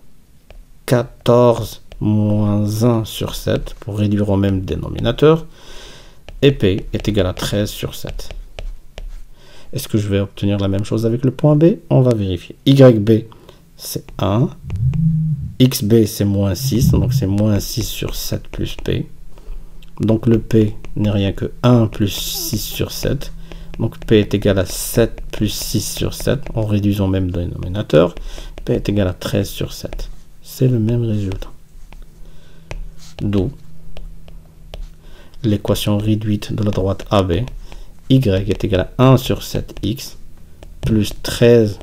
[SPEAKER 1] 14 moins 1 sur 7 pour réduire au même dénominateur. Et P est égal à 13 sur 7. Est-ce que je vais obtenir la même chose avec le point B? On va vérifier. YB, c'est 1. XB, c'est moins 6. Donc c'est moins 6 sur 7 plus P. Donc le P n'est rien que 1 plus 6 sur 7. Donc P est égal à 7 plus 6 sur 7. En réduisant même dénominateur. P est égal à 13 sur 7. C'est le même résultat. D'où l'équation réduite de la droite AB. Y est égal à 1 sur 7x plus 13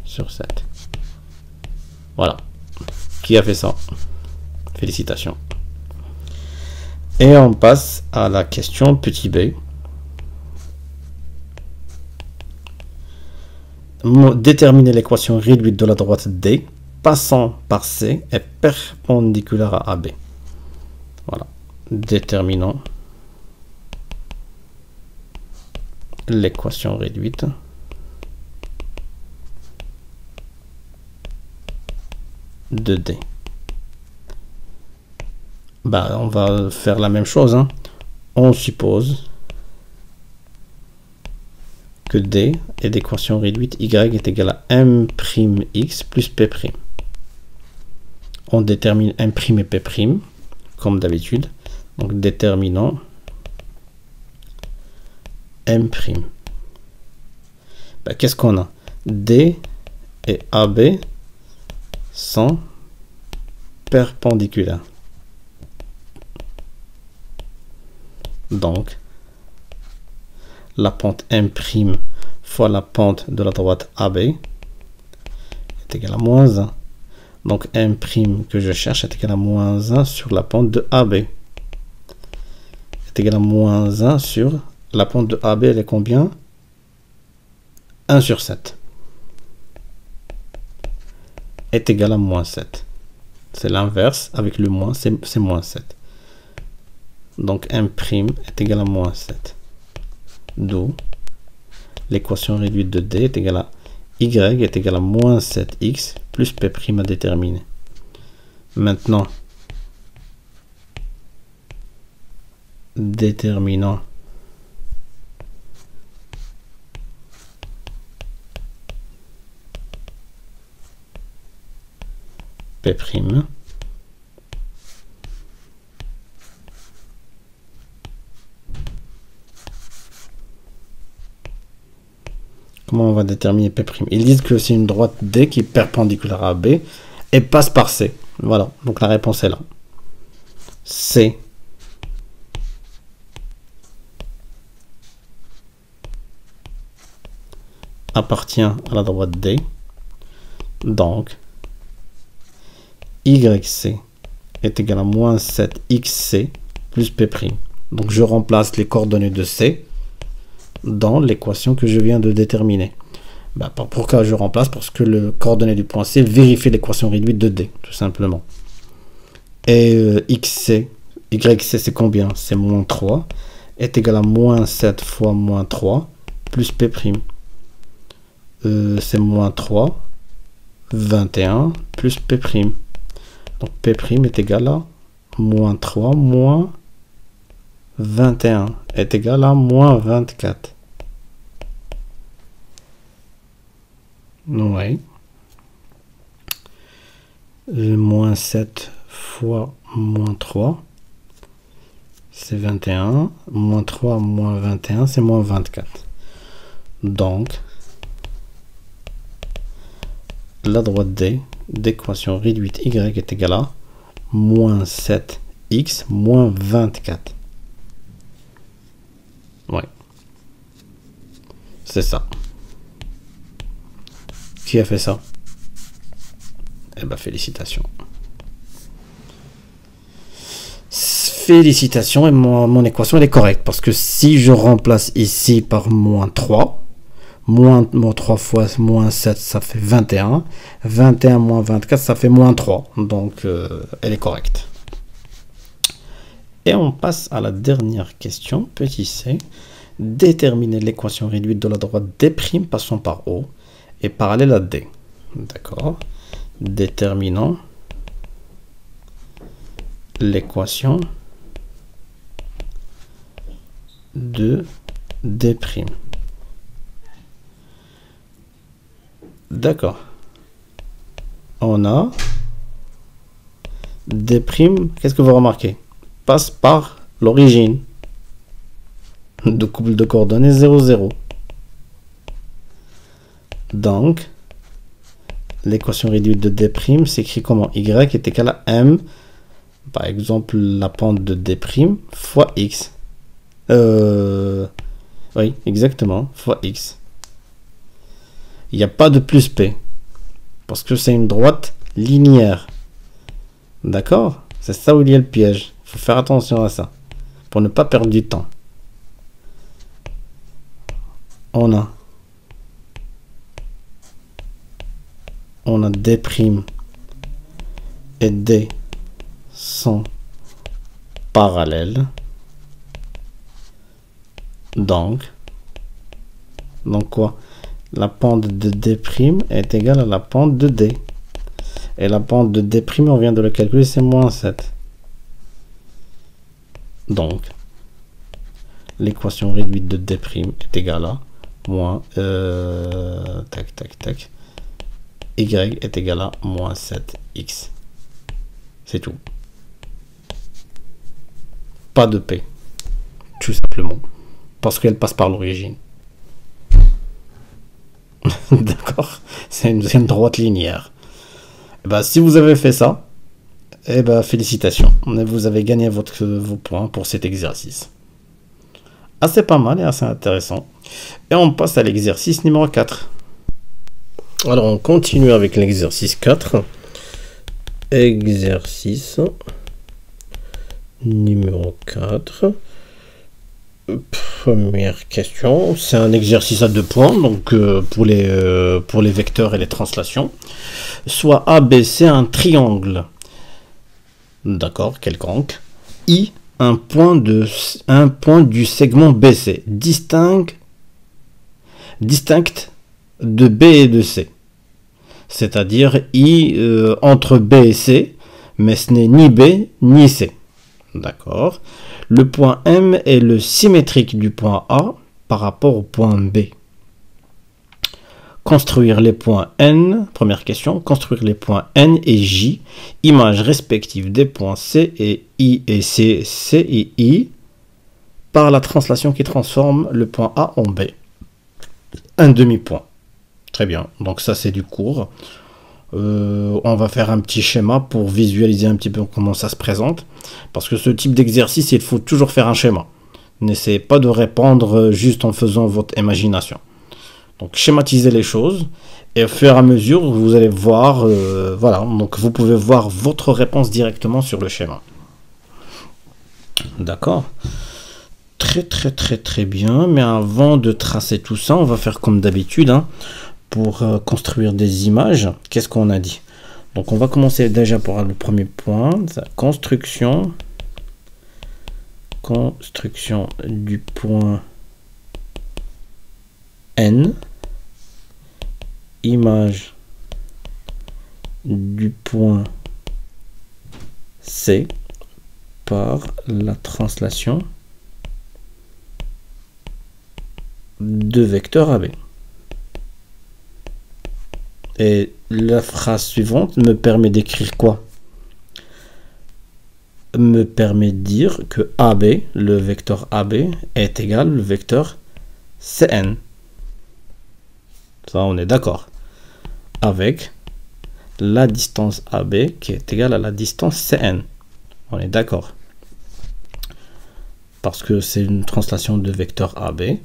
[SPEAKER 1] sur 7. Voilà. Qui a fait ça? Félicitations. Et on passe à la question petit b. Déterminer l'équation réduite de la droite D passant par C est perpendiculaire à AB. Voilà. Déterminons l'équation réduite de D. On va faire la même chose. Hein. On suppose que D est d'équation réduite Y est égal à m'x plus P'. On détermine M' et P', comme d'habitude. Donc déterminons M'. Qu'est-ce qu'on a? D et AB sont perpendiculaires. Donc, la pente M' fois la pente de la droite AB est égale à moins 1. Donc, M' que je cherche est égal à moins 1 sur la pente de AB. Est égal à moins 1 sur la pente de AB, elle est combien? 1 sur 7. Est égal à moins 7. C'est l'inverse, avec le moins, c'est moins 7. Donc M' est égal à moins 7. D'où l'équation réduite de D est égale à Y est égal à moins 7x plus P' à déterminer. Maintenant, déterminons P'. Comment on va déterminer P'? Ils disent que c'est une droite D qui est perpendiculaire à B et passe par C. Voilà, donc la réponse est là. C appartient à la droite D. Donc, YC est égal à moins 7XC plus P'. Donc, je remplace les coordonnées de C dans l'équation que je viens de déterminer. Pourquoi je remplace? Parce que le coordonnée du point C vérifie l'équation réduite de D, tout simplement. Et YC, c'est combien? C'est moins 3, est égal à moins 7 fois moins 3, plus P'. C'est moins 3, 21, plus P'. Donc P' est égal à moins 3, moins 21, est égal à moins 24. Oui. Moins 7 fois moins 3, c'est 21. Moins 3, moins 21, c'est moins 24. Donc, la droite D d'équation réduite Y est égale à moins 7x moins 24. Oui. C'est ça. Qui a fait ça? Eh bien, félicitations. Félicitations, et mon équation elle est correcte. Parce que si je remplace ici par moins 3, Bon, 3 fois moins 7, ça fait 21. 21 moins 24, ça fait moins 3. Donc, elle est correcte. Et on passe à la dernière question, petit c. Déterminer l'équation réduite de la droite D' passant par O et parallèle à D. D'accord. Déterminant l'équation de D'. D'accord. On a D', qu'est-ce que vous remarquez? Passe par l'origine de couple de coordonnées 0, 0. Donc, l'équation réduite de D' s'écrit comment? Y est égal à M, par exemple, la pente de D' fois X. Oui, exactement, fois X. Il n'y a pas de plus P, parce que c'est une droite linéaire. D'accord? C'est ça où il y a le piège. Il faut faire attention à ça, pour ne pas perdre du temps. On a D' et D sont parallèles. Donc quoi? La pente de D' est égale à la pente de D. Et la pente de D', on vient de le calculer, c'est moins 7. Donc, l'équation réduite de D' est égale à moins... Y est égal à moins 7x. C'est tout. Pas de P. Tout simplement. Parce qu'elle passe par l'origine. D'accord? C'est une droite linéaire. Et ben, si vous avez fait ça, eh ben, félicitations. Vous avez gagné vos points pour cet exercice. Assez pas mal et assez intéressant. Et on passe à l'exercice numéro 4. Alors, on continue avec l'exercice 4. Exercice numéro 4. Première question. C'est un exercice à 2 points, donc pour les vecteurs et les translations. Soit ABC un triangle. D'accord, quelconque. I, un point du segment BC. Distinct de B et de C. C'est-à-dire I entre B et C, mais ce n'est ni B ni C. D'accord. Le point M est le symétrique du point A par rapport au point B. Construire les points N, première question, construire les points N et J, images respectives des points C et I et C, C et I, par la translation qui transforme le point A en B. Un demi-point. Très bien, donc ça c'est du cours. On va faire un petit schéma pour visualiser un petit peu comment ça se présente. Parce que ce type d'exercice, il faut toujours faire un schéma. N'essayez pas de répondre juste en faisant votre imagination. Donc schématisez les choses et au fur et à mesure, vous allez voir, voilà, donc vous pouvez voir votre réponse directement sur le schéma. D'accord? Très bien, mais avant de tracer tout ça, on va faire comme d'habitude, hein, pour construire des images. Qu'est-ce qu'on a dit? Donc on va commencer déjà par le premier point, construction du point N, image du point C par la translation de vecteur AB. Et la phrase suivante me permet d'écrire quoi? Me permet de dire que AB, le vecteur AB, est égal au vecteur CN. Ça, on est d'accord. Avec la distance AB qui est égale à la distance CN. On est d'accord. Parce que c'est une translation de vecteur AB.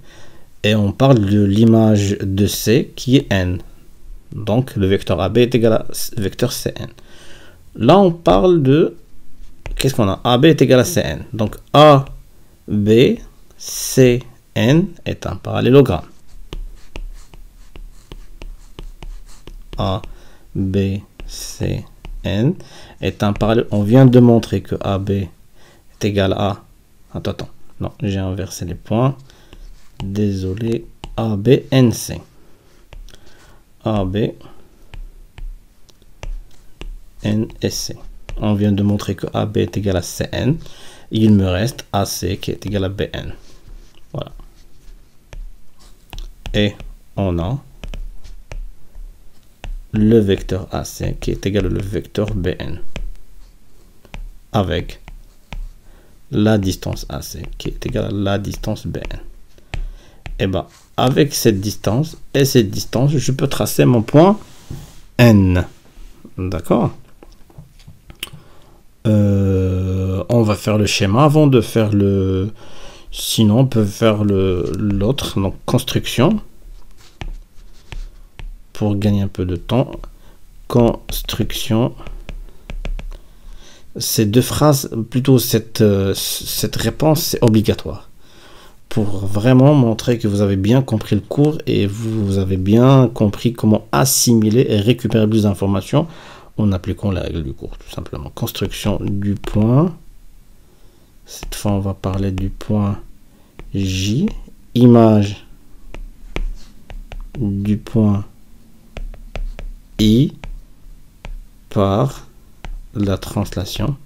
[SPEAKER 1] Et on parle de l'image de C qui est N. Donc, le vecteur AB est égal à vecteur CN. Là, on parle de... Qu'est-ce qu'on a? AB est égal à CN. Donc, AB, CN est un parallélogramme. A, B, C, N est un parallèle. On vient de montrer que AB est égal à... Attends, non, j'ai inversé les points. Désolé, AB, NC. AB, N et C. On vient de montrer que AB est égal à CN. Il me reste AC qui est égal à BN. Voilà. Et on a le vecteur AC qui est égal au vecteur BN avec la distance AC qui est égale à la distance BN. Et bien, avec cette distance et cette distance, je peux tracer mon point N. D'accord? On va faire le schéma avant de faire le... Sinon, on peut faire l'autre, donc construction. Pour gagner un peu de temps. Construction. Ces deux phrases, plutôt cette réponse, c'est obligatoire. Pour vraiment montrer que vous avez bien compris le cours et vous avez bien compris comment assimiler et récupérer plus d'informations en appliquant la règle du cours, tout simplement. Construction du point. Cette fois, on va parler du point J. Image du point I par la translation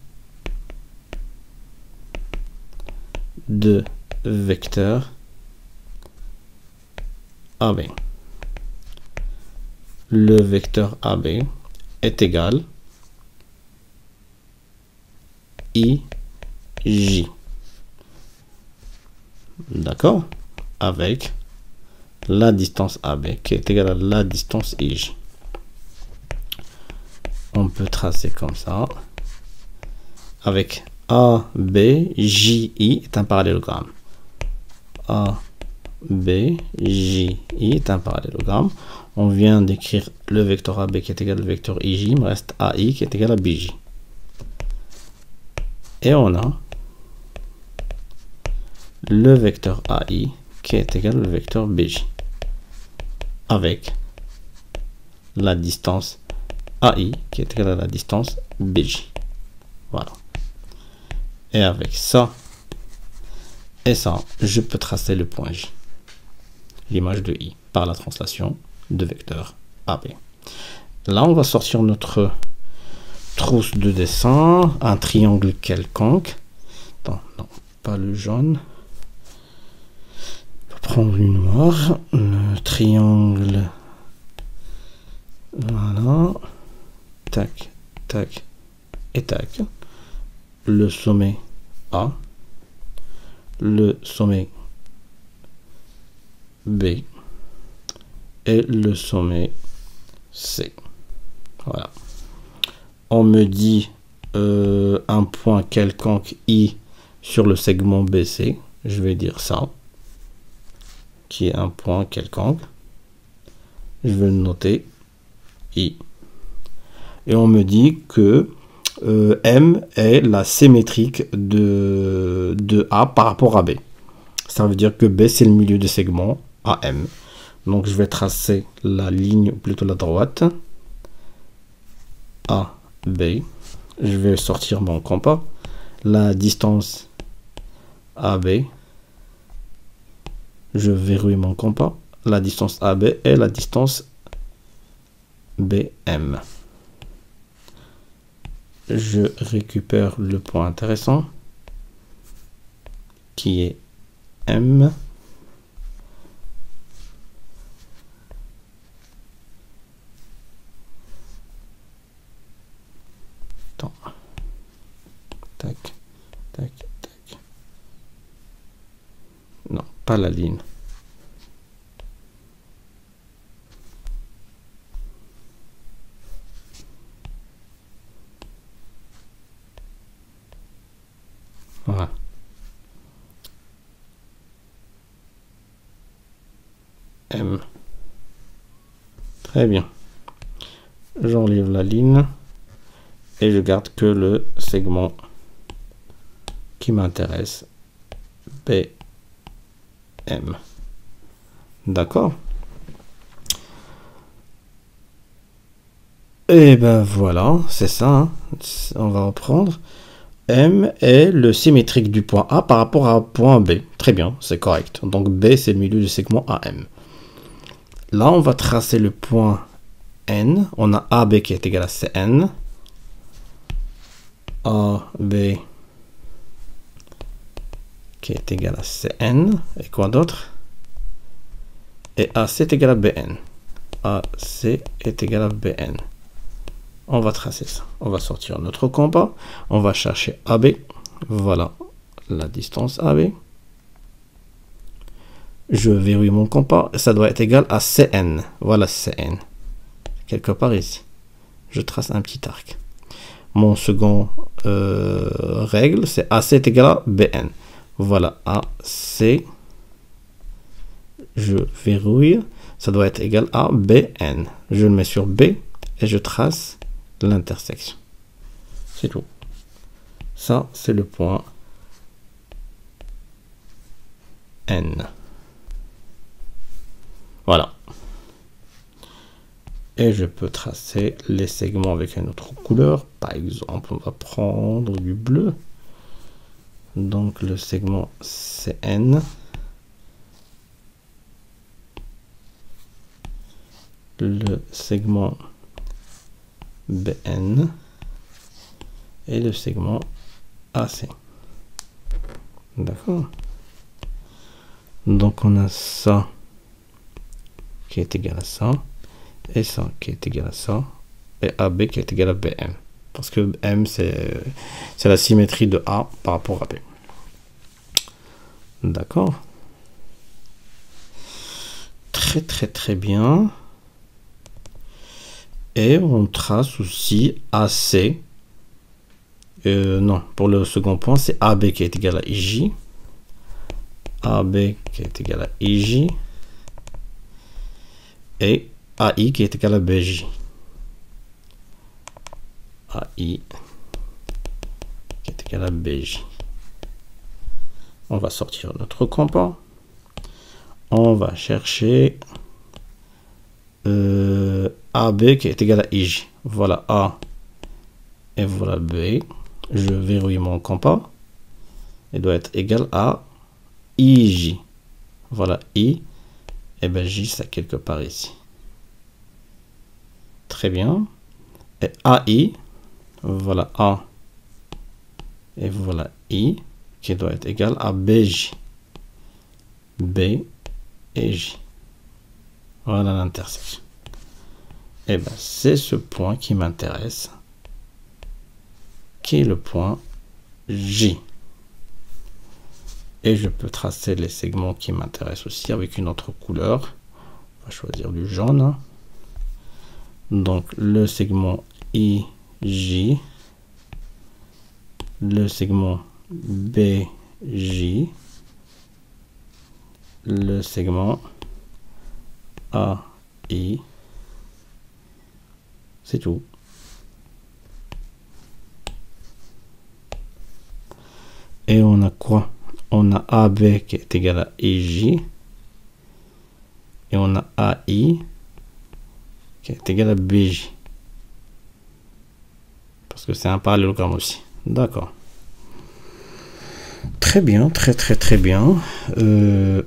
[SPEAKER 1] de vecteur AB. Le vecteur AB est égal IJ. D'accord? Avec la distance AB qui est égale à la distance IJ. On peut tracer comme ça. Avec ABJI est un parallélogramme. ABJI est un parallélogramme. On vient d'écrire le vecteur AB qui est égal au vecteur IJ. Il me reste AI qui est égal à BJ. Et on a le vecteur AI qui est égal au vecteur BJ. Avec la distance AI qui est égale à la distance BJ. Voilà. Et avec ça et ça, je peux tracer le point J, l'image de I, par la translation de vecteur AB. Là, on va sortir notre trousse de dessin, un triangle quelconque. Attends, non, pas le jaune. On va prendre le noir, le triangle. Voilà. Tac, tac et tac. Le sommet A. Le sommet B. Et le sommet C. Voilà. On me dit un point quelconque I sur le segment BC. Je vais dire ça. Qui est un point quelconque. Je vais le noter. I. Et on me dit que M est la symétrique de A par rapport à B. Ça veut dire que B, c'est le milieu du segment AM. Donc, je vais tracer la ligne, plutôt la droite. A, B. Je vais sortir mon compas. La distance AB. Je verrouille mon compas. La distance AB et la distance BM. Je récupère le point intéressant qui est M. Attends. Tac, tac, tac. Non, pas la ligne. Voilà. M. Très bien. J'enlève la ligne et je garde que le segment qui m'intéresse. BM. D'accord. Et ben voilà, c'est ça, hein. On va reprendre. M est le symétrique du point A par rapport à point B. Très bien, c'est correct. Donc B, c'est le milieu du segment AM. Là, on va tracer le point N. On a AB qui est égal à CN. AB qui est égal à CN. Et quoi d'autre? Et AC est égal à BN. AC est égal à BN. On va tracer ça. On va sortir notre compas. On va chercher AB. Voilà la distance AB. Je verrouille mon compas. Ça doit être égal à CN. Voilà CN. Quelque part ici. Je trace un petit arc. Mon second règle, c'est AC est égal à BN. Voilà AC. Je verrouille. Ça doit être égal à BN. Je le mets sur B et je trace l'intersection. C'est tout. Ça, c'est le point N. Voilà. Et je peux tracer les segments avec une autre couleur. Par exemple, on va prendre du bleu. Donc, le segment CN. Le segment BN et le segment AC. D'accord. Donc on a ça qui est égal à ça et ça qui est égal à ça et AB qui est égal à BM parce que M c'est la symétrie de A par rapport à B. D'accord. Très très très bien. Et on trace aussi AC. Non, pour le second point, c'est AB qui est égal à IJ. AB qui est égal à IJ. Et AI qui est égal à BJ. AI qui est égal à BJ. On va sortir notre compas. On va chercher AB qui est égal à IJ. Voilà A et voilà B. Je verrouille mon compas. Il doit être égal à IJ. Voilà I. Et bien J, c'est quelque part ici. Très bien. Et AI. Voilà A. Et voilà I. Qui doit être égal à BJ. B et J. Voilà l'intersection. Et bien, c'est ce point qui m'intéresse, qui est le point J. Et je peux tracer les segments qui m'intéressent aussi avec une autre couleur. On va choisir du jaune. Donc, le segment IJ, le segment BJ, le segment AI. C'est tout. Et on a quoi? On a AB qui est égal à IJ. Et on a AI qui est égal à BJ. Parce que c'est un parallélogramme aussi. D'accord. Très bien, très très très bien.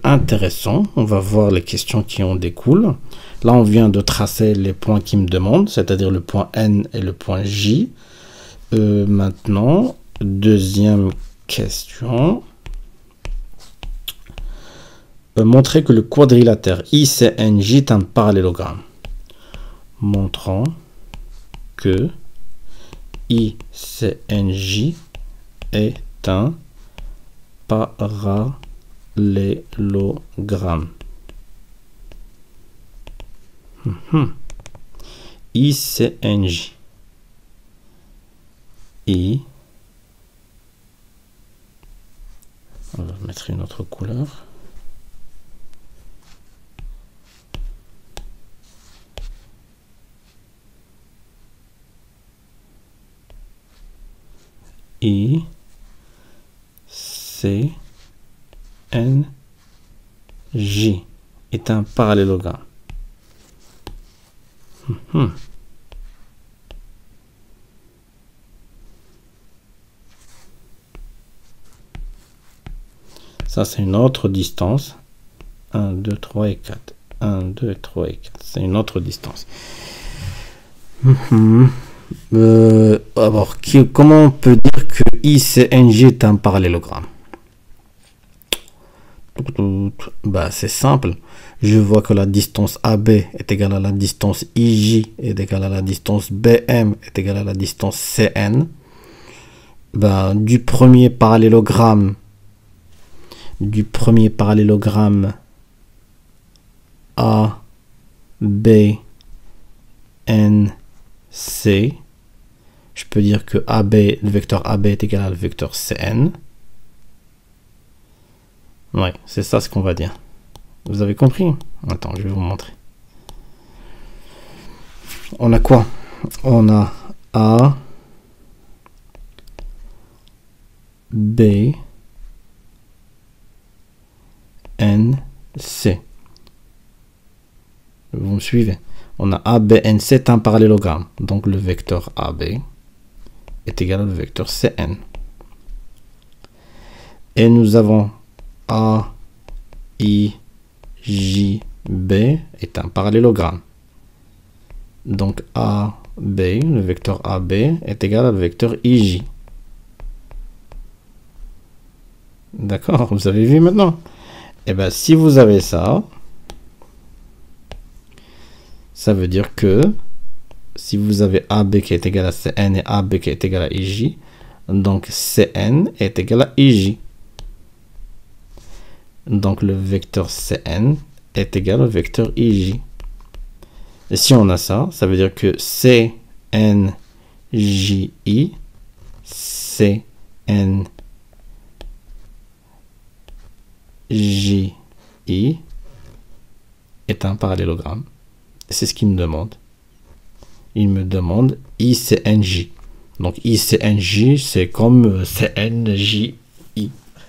[SPEAKER 1] Intéressant. On va voir les questions qui en découlent. Là, on vient de tracer les points qui me demandent, c'est-à-dire le point N et le point J. Maintenant, deuxième question. Montrer que le quadrilatère ICNJ est un parallélogramme. Montrant que ICNJ est un parallélogramme. ICNJ. On va mettre une autre couleur. ICNJ est un parallélogramme. Ça, c'est une autre distance. 1, 2, 3 et 4. 1, 2, 3 et 4. C'est une autre distance. Alors, comment on peut dire que ICNJ est un parallélogramme? Bah, c'est simple. Je vois que la distance AB est égale à la distance IJ est égale à la distance BM est égale à la distance CN. Bah, du premier parallélogramme A, B, N, C, je peux dire que AB, le vecteur AB est égal à le vecteur CN. Ouais, c'est ça ce qu'on va dire. Vous avez compris? Attends, je vais vous montrer. On a quoi? On a A, B, N, C. Vous me suivez? On a A, B, N, C est un parallélogramme. Donc le vecteur AB est égal au vecteur CN. Et nous avons A, I, J, B est un parallélogramme. Donc A, B, le vecteur AB est égal au vecteur IJ. D'accord, vous avez vu maintenant? Et bien, si vous avez ça, ça veut dire que si vous avez AB qui est égal à CN et AB qui est égal à IJ, donc CN est égal à IJ. Donc le vecteur CN est égal au vecteur IJ. Et si on a ça, ça veut dire que CNJI, CNJI est un parallélogramme. C'est ce qu'il me demande. Il me demande ICNJ. Donc ICNJ, c'est comme CNJI.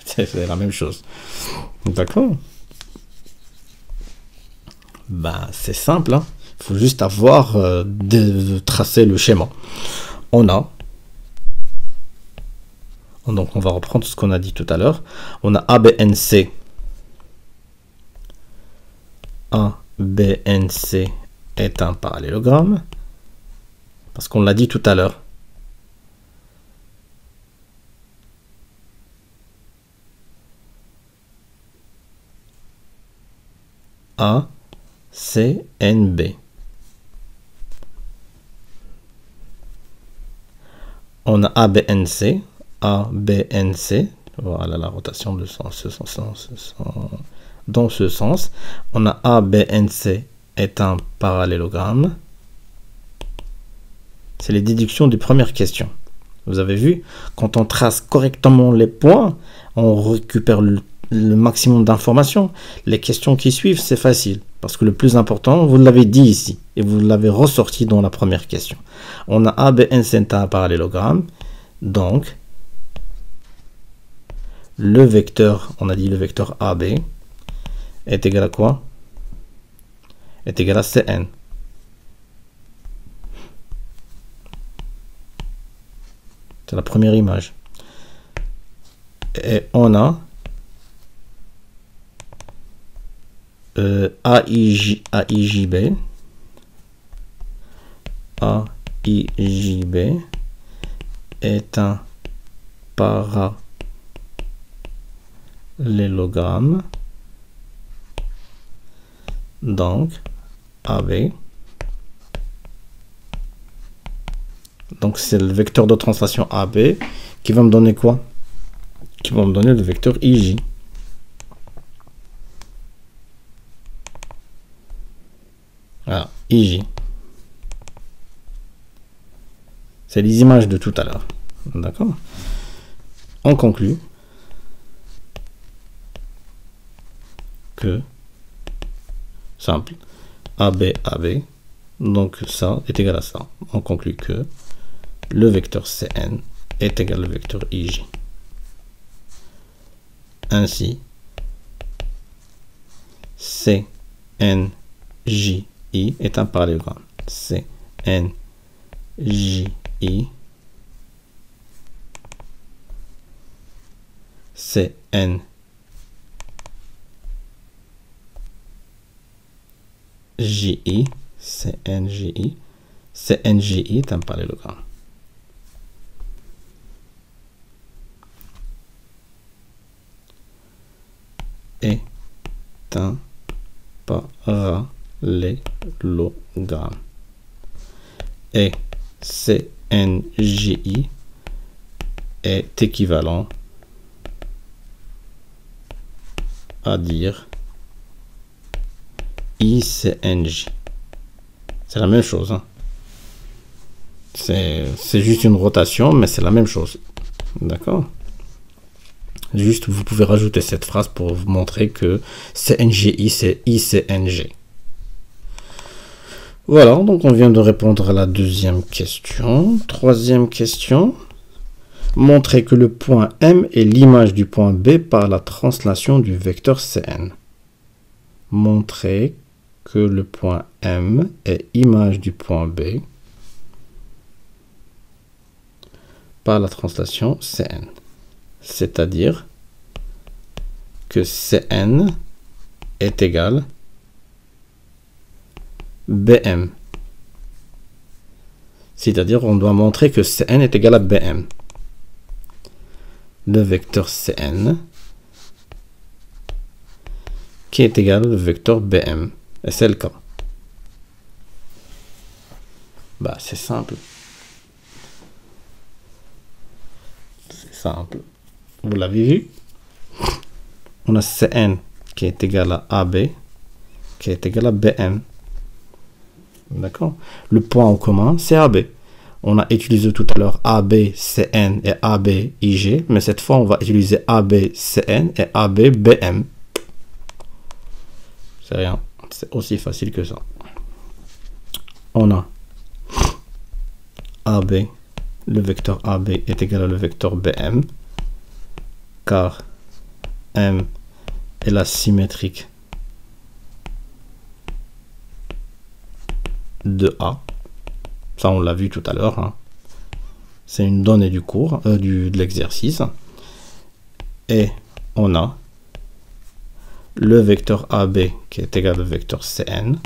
[SPEAKER 1] C'est la même chose. D'accord? Ben, c'est simple. Hein? Il faut juste avoir de tracer le schéma. Donc, on va reprendre ce qu'on a dit tout à l'heure. On a ABNC. ABNC est un parallélogramme. Parce qu'on l'a dit tout à l'heure. ACNB. On a ABNC. ABNC. Voilà la rotation de sens, dans ce sens. On a ABNC est un parallélogramme. C'est les déductions des premières questions. Vous avez vu, quand on trace correctement les points, on récupère le maximum d'informations. Les questions qui suivent, c'est facile. Parce que le plus important, vous l'avez dit ici. Et vous l'avez ressorti dans la première question. On a ABN, c'est un parallélogramme. Donc, le vecteur, on a dit le vecteur AB, est égal à quoi? Est égal à CN. C'est la première image. Et on a AIJB. AIJB est un parallélogramme. Donc, AB. Donc, c'est le vecteur de translation AB qui va me donner quoi? Qui va me donner le vecteur IJ. Voilà, IJ. C'est les images de tout à l'heure. D'accord? On conclut que, simple, AB, AB, donc ça est égal à ça. On conclut que le vecteur CN est égal au vecteur IJ. Ainsi, CNJI est un parallélogramme. CNJI CNJI, CNJI, CNJI est un parallélogramme. Est un parallélogramme. Et CNJI est équivalent à dire ICNJ. C'est la même chose. Hein. C'est juste une rotation, mais c'est la même chose. D'accord? Juste, vous pouvez rajouter cette phrase pour vous montrer que CNJI, c'est ICNG. Voilà, donc on vient de répondre à la deuxième question. Troisième question. Montrer que le point M est l'image du point B par la translation du vecteur Cn. Montrer que le point M est image du point B par la translation Cn. C'est-à-dire que Cn est égal Bm. C'est-à-dire on doit montrer que Cn est égal à Bm. Le vecteur Cn qui est égal au vecteur Bm. Et c'est le cas. Bah, c'est simple. C'est simple. Vous l'avez vu? On a Cn qui est égal à AB qui est égal à Bm. D'accord? Le point en commun, c'est AB. On a utilisé tout à l'heure AB, Cn et AB, Ig, mais cette fois, on va utiliser AB, Cn et AB, Bm. C'est rien. C'est aussi facile que ça. On a AB, le vecteur AB est égal à le vecteur Bm, car M est la symétrique de A. Ça, on l'a vu tout à l'heure. Hein. C'est une donnée du cours, de l'exercice. Et on a le vecteur AB qui est égal au vecteur Cn.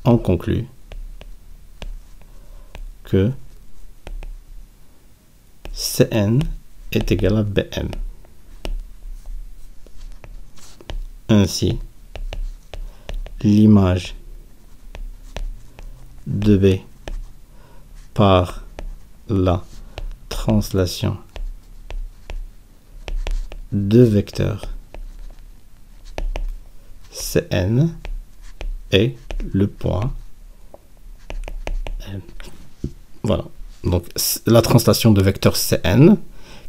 [SPEAKER 1] On conclut que Cn est égal à Bm. Ainsi, l'image de B par la translation de vecteurs Cn est le point M. Voilà. Donc, la translation de vecteur Cn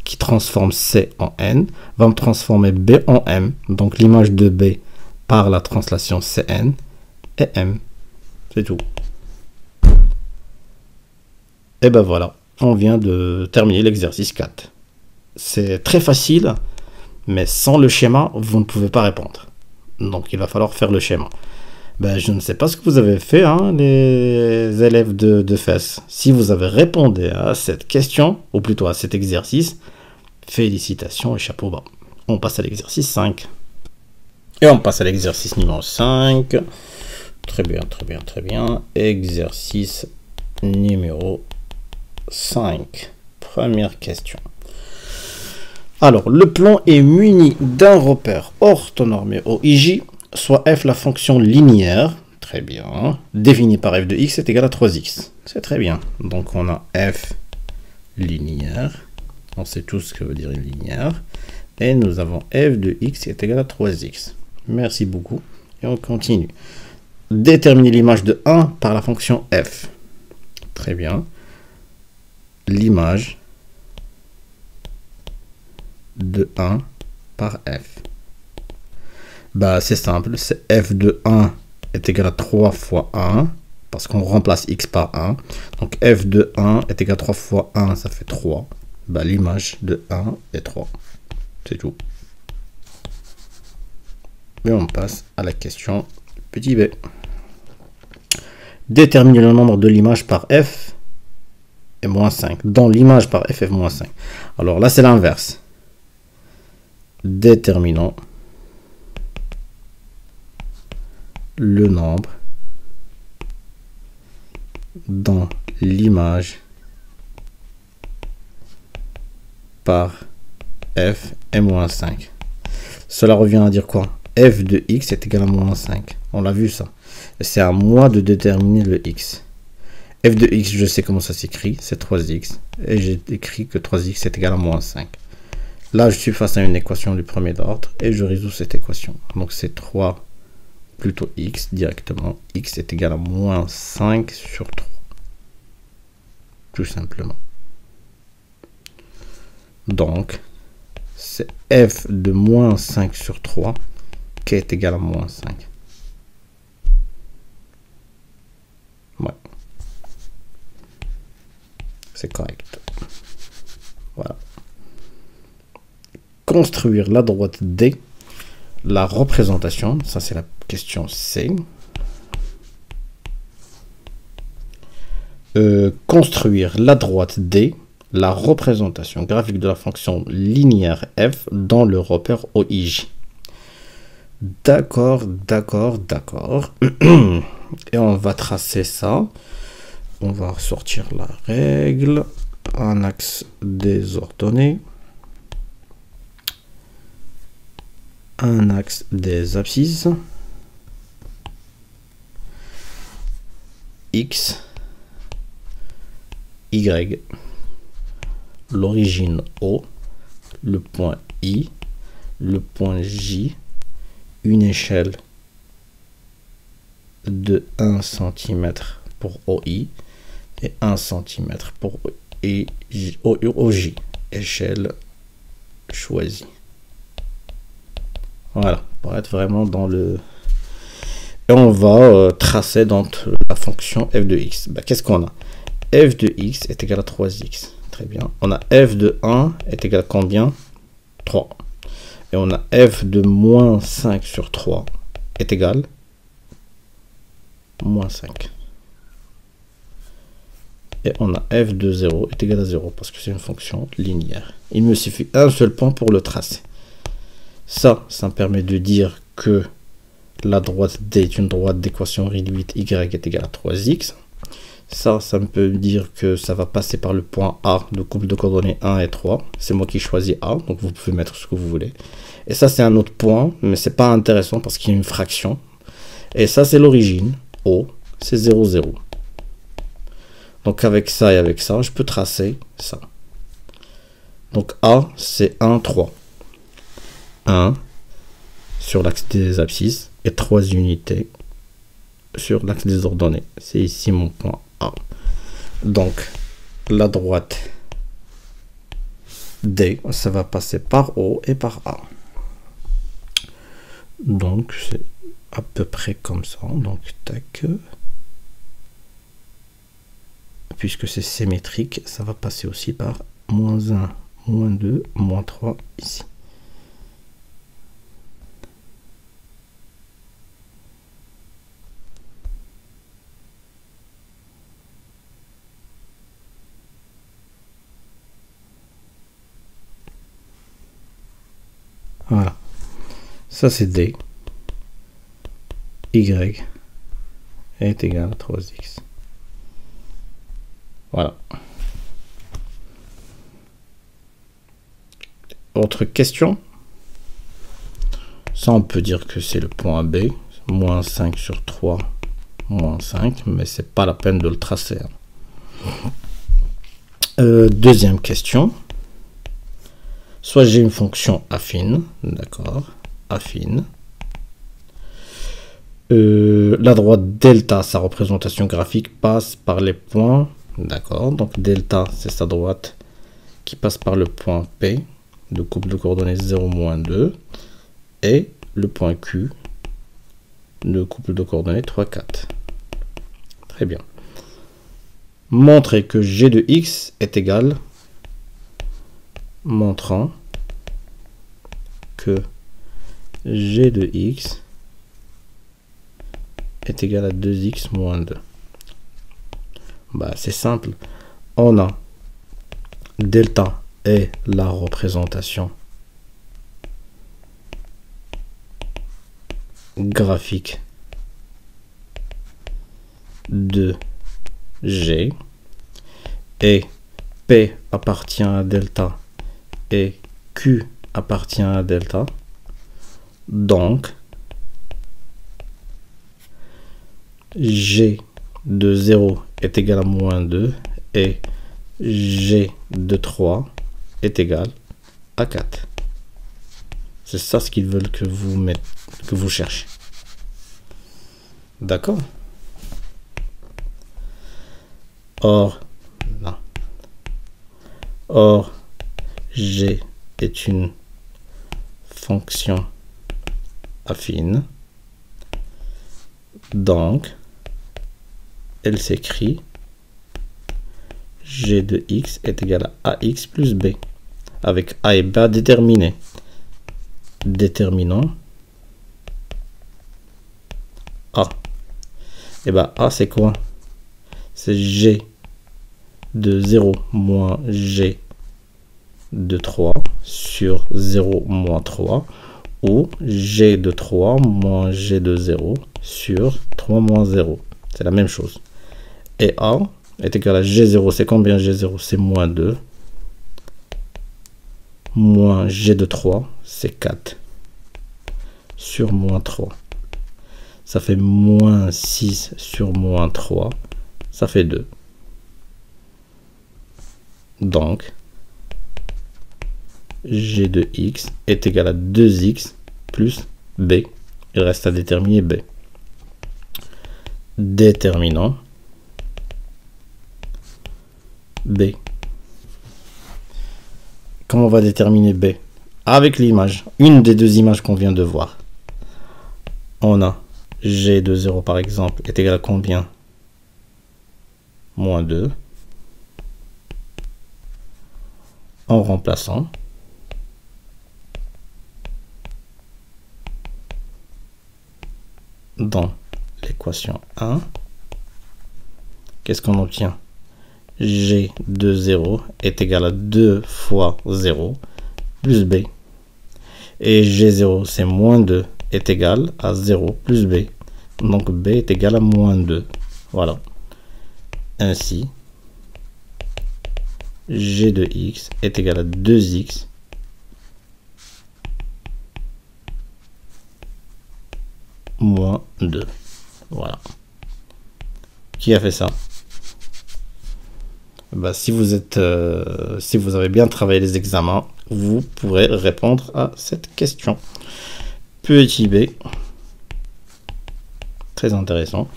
[SPEAKER 1] qui transforme C en N va me transformer B en M. Donc, l'image de B par la translation Cn est M. C'est tout. Et ben voilà, on vient de terminer l'exercice 4. C'est très facile, mais sans le schéma, vous ne pouvez pas répondre. Donc, il va falloir faire le schéma. Ben, je ne sais pas ce que vous avez fait, hein, les élèves de FES. Si vous avez répondu à cette question, ou plutôt à cet exercice, félicitations et chapeau bas. On passe à l'exercice 5. Et on passe à l'exercice numéro 5. Très bien, très bien, très bien. Exercice numéro 5. Première question. Alors, le plan est muni d'un repère orthonormé au IJ, soit f la fonction linéaire, très bien, définie par f de x est égal à 3x. C'est très bien. Donc, on a f linéaire. On sait tous ce que veut dire une linéaire. Et nous avons f de x est égal à 3x. Merci beaucoup. Et on continue. Déterminer l'image de 1 par la fonction f. Très bien. L'image de 1 par f. Bah, c'est simple. C'est f de 1 est égal à 3 fois 1. Parce qu'on remplace x par 1. Donc f de 1 est égal à 3 fois 1, ça fait 3. Bah, l'image de 1 est 3. C'est tout. Et on passe à la question petit b. Déterminer le nombre de l'image par f est moins 5. Dans l'image par f est moins 5. Alors là, c'est l'inverse. déterminant le nombre dans l'image par f est moins 5. Cela revient à dire quoi? F de x est égal à moins 5. On l'a vu ça. C'est à moi de déterminer le x. F de x, je sais comment ça s'écrit, c'est 3x. Et j'ai écrit que 3x est égal à moins 5. Là, je suis face à une équation du premier ordre et je résous cette équation. Donc c'est 3 plutôt x directement. X est égal à moins 5 sur 3. Tout simplement. Donc, c'est f de moins 5 sur 3 qui est égal à moins 5. Ouais. C'est correct. Voilà. Construire la droite D, la représentation, ça c'est la question C. Construire la droite D, la représentation graphique de la fonction linéaire f dans le repère OIJ. D'accord, d'accord, d'accord. Et on va tracer ça. On va sortir la règle. Un axe désordonné. Un axe des abscisses. X, Y, l'origine O, le point I, le point J, une échelle de 1 cm pour OI et 1 cm pour OJ, échelle choisie. Voilà, pour être vraiment dans le... Et on va tracer donc la fonction f de x. Bah, qu'est-ce qu'on a? F de x est égal à 3x. Très bien. On a f de 1 est égal à combien? 3. Et on a f de moins 5 sur 3 est égal à moins 5. Et on a f de 0 est égal à 0 parce que c'est une fonction linéaire. Il me suffit un seul point pour le tracer. Ça me permet de dire que la droite D est une droite d'équation réduite y est égal à 3x. Ça me peut dire que ça va passer par le point A de couple de coordonnées 1 et 3. C'est moi qui choisis A, donc vous pouvez mettre ce que vous voulez. Et ça, c'est un autre point, mais c'est pas intéressant parce qu'il y a une fraction. Et ça, c'est l'origine. O, c'est 0, 0. Donc avec ça et avec ça, je peux tracer ça. Donc A, c'est 1, 3. 1 sur l'axe des abscisses et 3 unités sur l'axe des ordonnées. C'est ici mon point A. Donc la droite D, ça va passer par O et par A. Donc c'est à peu près comme ça. Donc tac. Puisque c'est symétrique, ça va passer aussi par moins 1, moins 2, moins 3 ici. Voilà. Ça c'est D. Y est égal à 3x. Voilà. Autre question. Ça, on peut dire que c'est le point B. Moins 5 sur 3, moins 5. Mais c'est pas la peine de le tracer. Deuxième question. Soit j'ai une fonction affine. D'accord. Affine. La droite delta, sa représentation graphique, passe par les points. D'accord, donc delta, c'est sa droite qui passe par le point P, de couple de coordonnées 0, moins 2, et le point Q, de couple de coordonnées 3, 4. Très bien. Montrer que g de x est égal, montrant que g de x est égal à 2x moins 2. Bah, c'est simple. On a delta est la représentation graphique de G et P appartient à delta et Q appartient à delta, donc G de 0 est égal à moins 2 et G de 3 est égal à 4. C'est ça ce qu'ils veulent que vous cherchez. D'accord? Or, là. Or, G est une fonction affine. Donc, elle s'écrit G de x est égal à ax plus b, avec a et b déterminés. Déterminant a. Et bien a c'est quoi? C'est G de 0 moins G de 3 sur 0 moins 3, ou G de 3 moins G de 0 sur 3 moins 0. C'est la même chose. Et A est égal à G0, c'est combien G0? C'est moins 2. Moins G de 3, c'est 4. Sur moins 3. Ça fait moins 6 sur moins 3. Ça fait 2. Donc, G de x est égal à 2x plus b. Il reste à déterminer b. Déterminant b. Comment on va déterminer b? Avec l'image, une des deux images qu'on vient de voir. On a G de 0 par exemple est égal à combien? Moins 2. En remplaçant dans l'équation 1, qu'est-ce qu'on obtient? G de 0 est égal à 2 fois 0 plus b. Et G0, c'est moins 2, est égal à 0 plus b. Donc b est égal à moins 2. Voilà. Ainsi, G de x est égal à 2x moins 2. Voilà. Qui a fait ça? Bah, si vous avez bien travaillé les examens, vous pourrez répondre à cette question. Petit b, très intéressant.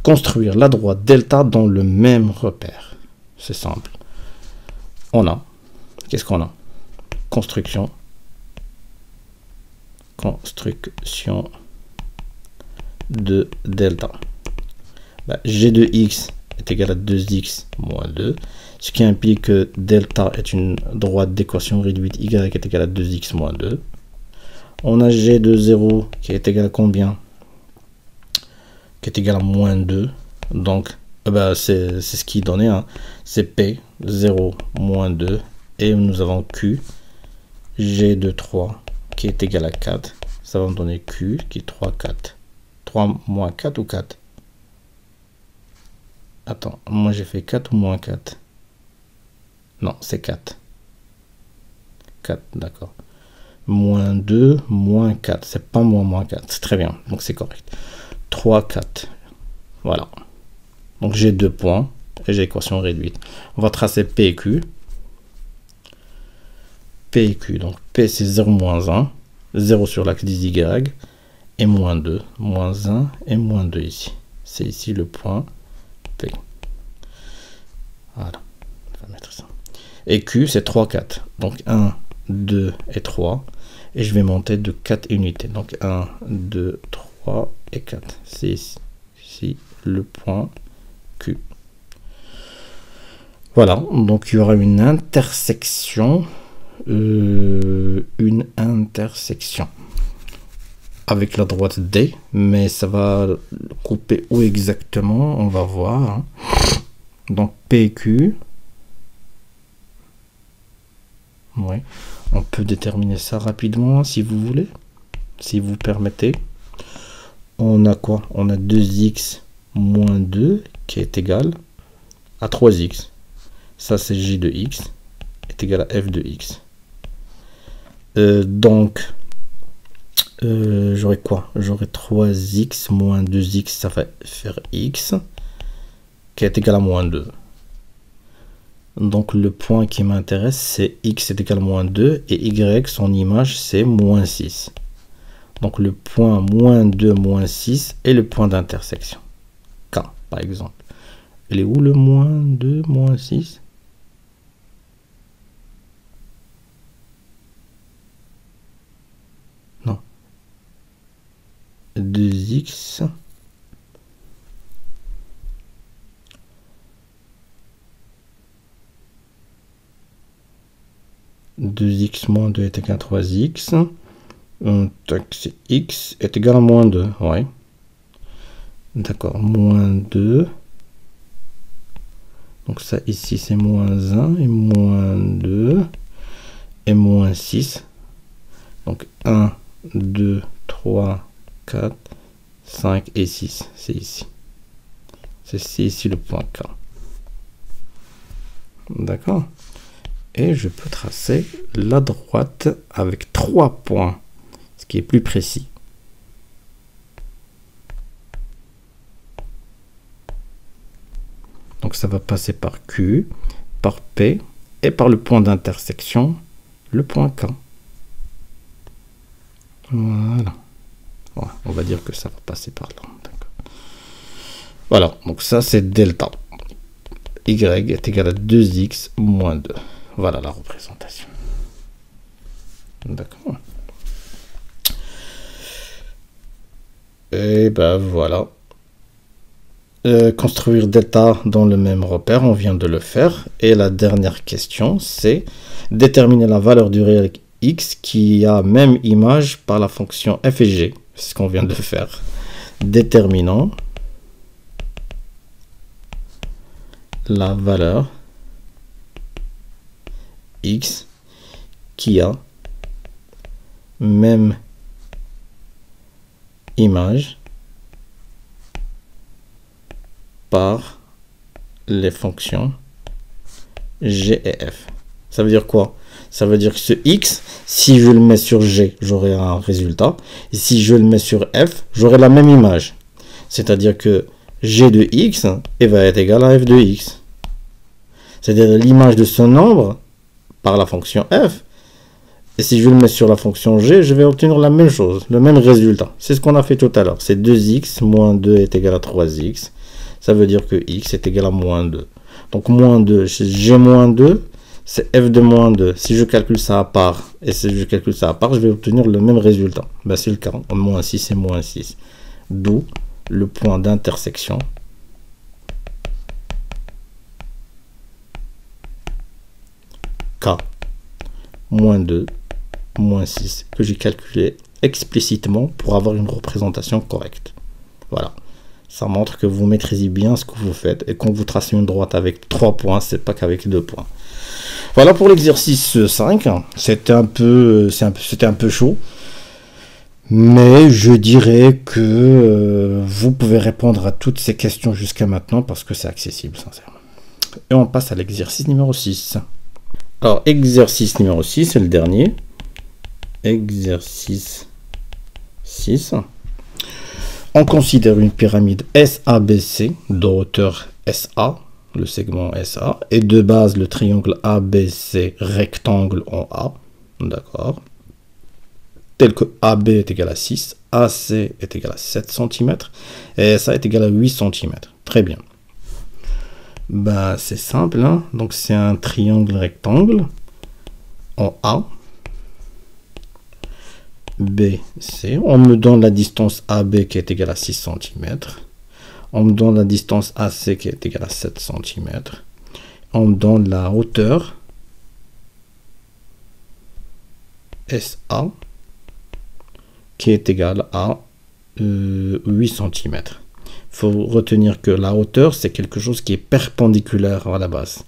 [SPEAKER 1] Construire la droite delta dans le même repère. C'est simple. On a, qu'est-ce qu'on a? Construction de delta. Bah, G de x est égal à 2x moins 2, ce qui implique que delta est une droite d'équation réduite y est égal à 2x moins 2. On a G de 0 qui est égal à combien? Qui est égal à moins 2. Donc, c'est ce qui est donné. Hein. C'est P, 0, moins 2. Et nous avons Q, G de 3 qui est égal à 4. Ça va me donner Q qui est 3, 4. 3 moins 4 ou 4? Attends, moi j'ai fait 4 ou moins 4? Non, c'est 4. 4, d'accord. Moins 2, moins 4. C'est pas moins 4. C'est très bien. Donc c'est correct. 3, 4. Voilà. Donc j'ai 2 points et j'ai équation réduite. On va tracer P et Q. P et Q. Donc P c'est 0 moins 1. 0 sur l'axe des Y. Et moins 2. Moins 1 et moins 2 ici. C'est ici le point P. Voilà. On va mettre ça. Et Q c'est 3, 4. Donc 1, 2 et 3. Et je vais monter de 4 unités. Donc 1, 2, 3 et 4. C'est ici le point Q. Voilà, donc il y aura une intersection. Avec la droite D, mais ça va couper où exactement, on va voir. Hein. Donc PQ. Ouais. On peut déterminer ça rapidement si vous voulez, si vous permettez. on a quoi? On a 2x moins 2 qui est égal à 3x. Ça, c'est g de x est égal à f de x. Donc, j'aurai quoi? J'aurai 3x moins 2x, ça va faire x, qui est égal à moins 2. Donc, le point qui m'intéresse, c'est x est égal à moins 2, et y, son image, c'est moins 6. Donc, le point moins 2, moins 6 est le point d'intersection. K, par exemple. Il est où le moins 2, moins 6? Non. 2x. 2x moins 2 est égal à 3x. C'est x est égal à moins 2. Ouais. D'accord. Moins 2. Donc ça ici c'est moins 1 et moins 2 et moins 6. Donc 1, 2, 3, 4, 5 et 6. C'est ici. C'est ici le point K. D'accord. Et je peux tracer la droite avec 3 points, ce qui est plus précis. Donc ça va passer par Q, par P et par le point d'intersection, le point K. Voilà. Ouais, on va dire que ça va passer par là. Voilà, donc ça c'est delta. Y est égal à 2x moins 2. Voilà la représentation. D'accord. Et ben voilà. Construire delta dans le même repère, on vient de le faire. Et la dernière question, c'est déterminer la valeur du réel x qui a même image par la fonction f et g. C'est ce qu'on vient de faire. Déterminant la valeur x qui a même image par les fonctions g et f. Ça veut dire quoi? Ça veut dire que ce x, si je le mets sur g, j'aurai un résultat. Et si je le mets sur f, j'aurai la même image. C'est-à-dire que g de x va être égal à f de x. C'est-à-dire l'image de ce nombre par la fonction f. Et si je le mets sur la fonction g, je vais obtenir la même chose, le même résultat. C'est ce qu'on a fait tout à l'heure. C'est 2x moins 2 est égal à 3x. Ça veut dire que x est égal à moins 2. Donc moins 2, g moins 2, c'est f de moins 2. Si je calcule ça à part, et si je calcule ça à part, je vais obtenir le même résultat. Ben, c'est le cas. Moins 6 et moins 6. D'où le point d'intersection K, moins 2, moins 6, que j'ai calculé explicitement pour avoir une représentation correcte. Voilà. Ça montre que vous maîtrisez bien ce que vous faites. Et quand vous tracez une droite avec 3 points, c'est pas qu'avec 2 points. Voilà pour l'exercice 5. C'était un peu chaud. Mais je dirais que vous pouvez répondre à toutes ces questions jusqu'à maintenant parce que c'est accessible, sincèrement. Et on passe à l'exercice numéro 6. Alors, exercice numéro 6, c'est le dernier. Exercice 6. On considère une pyramide SABC de hauteur SA, le segment SA, et de base le triangle ABC rectangle en A. D'accord. Tel que AB est égal à 6, AC est égal à 7 cm, et SA est égal à 8 cm. Très bien. Ben, c'est simple, hein? Donc c'est un triangle rectangle en A. BC, on me donne la distance AB qui est égale à 6 cm. On me donne la distance AC qui est égale à 7 cm. On me donne la hauteur SA qui est égale à 8 cm. Il faut retenir que la hauteur, c'est quelque chose qui est perpendiculaire à la base.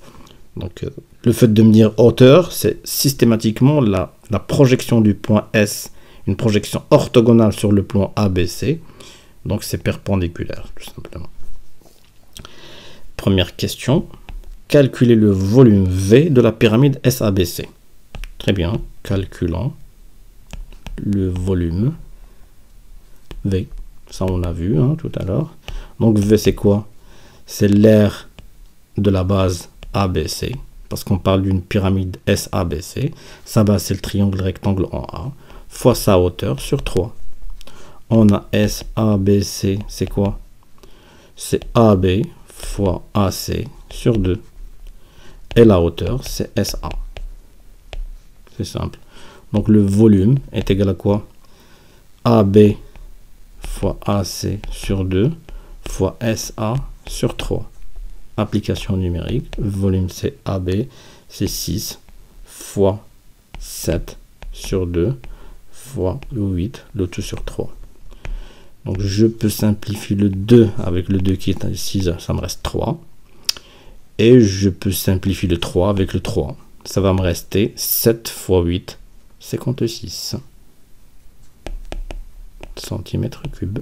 [SPEAKER 1] Donc, le fait de me dire hauteur, c'est systématiquement la projection du point S, une projection orthogonale sur le plan ABC, Donc c'est perpendiculaire, tout simplement. Première question. Calculer le volume V de la pyramide SABC. Très bien. Calculons le volume V. Ça, on a vu tout à l'heure. Donc V, c'est quoi? C'est l'aire de la base ABC. Parce qu'on parle d'une pyramide SABC. Sa base, c'est le triangle rectangle en A. Fois sa hauteur sur 3. On a SABC, c'est quoi? C'est AB fois AC sur 2. Et la hauteur, c'est SA. C'est simple. Donc le volume est égal à quoi? AB fois AC sur 2 fois SA sur 3. Application numérique. Volume c'est AB, c'est 6 fois 7 sur 2 fois 8, le tout sur 3. Donc je peux simplifier le 2 avec le 2 qui est à 6, ça me reste 3. Et je peux simplifier le 3 avec le 3. Ça va me rester 7 fois 8, 56 cm3.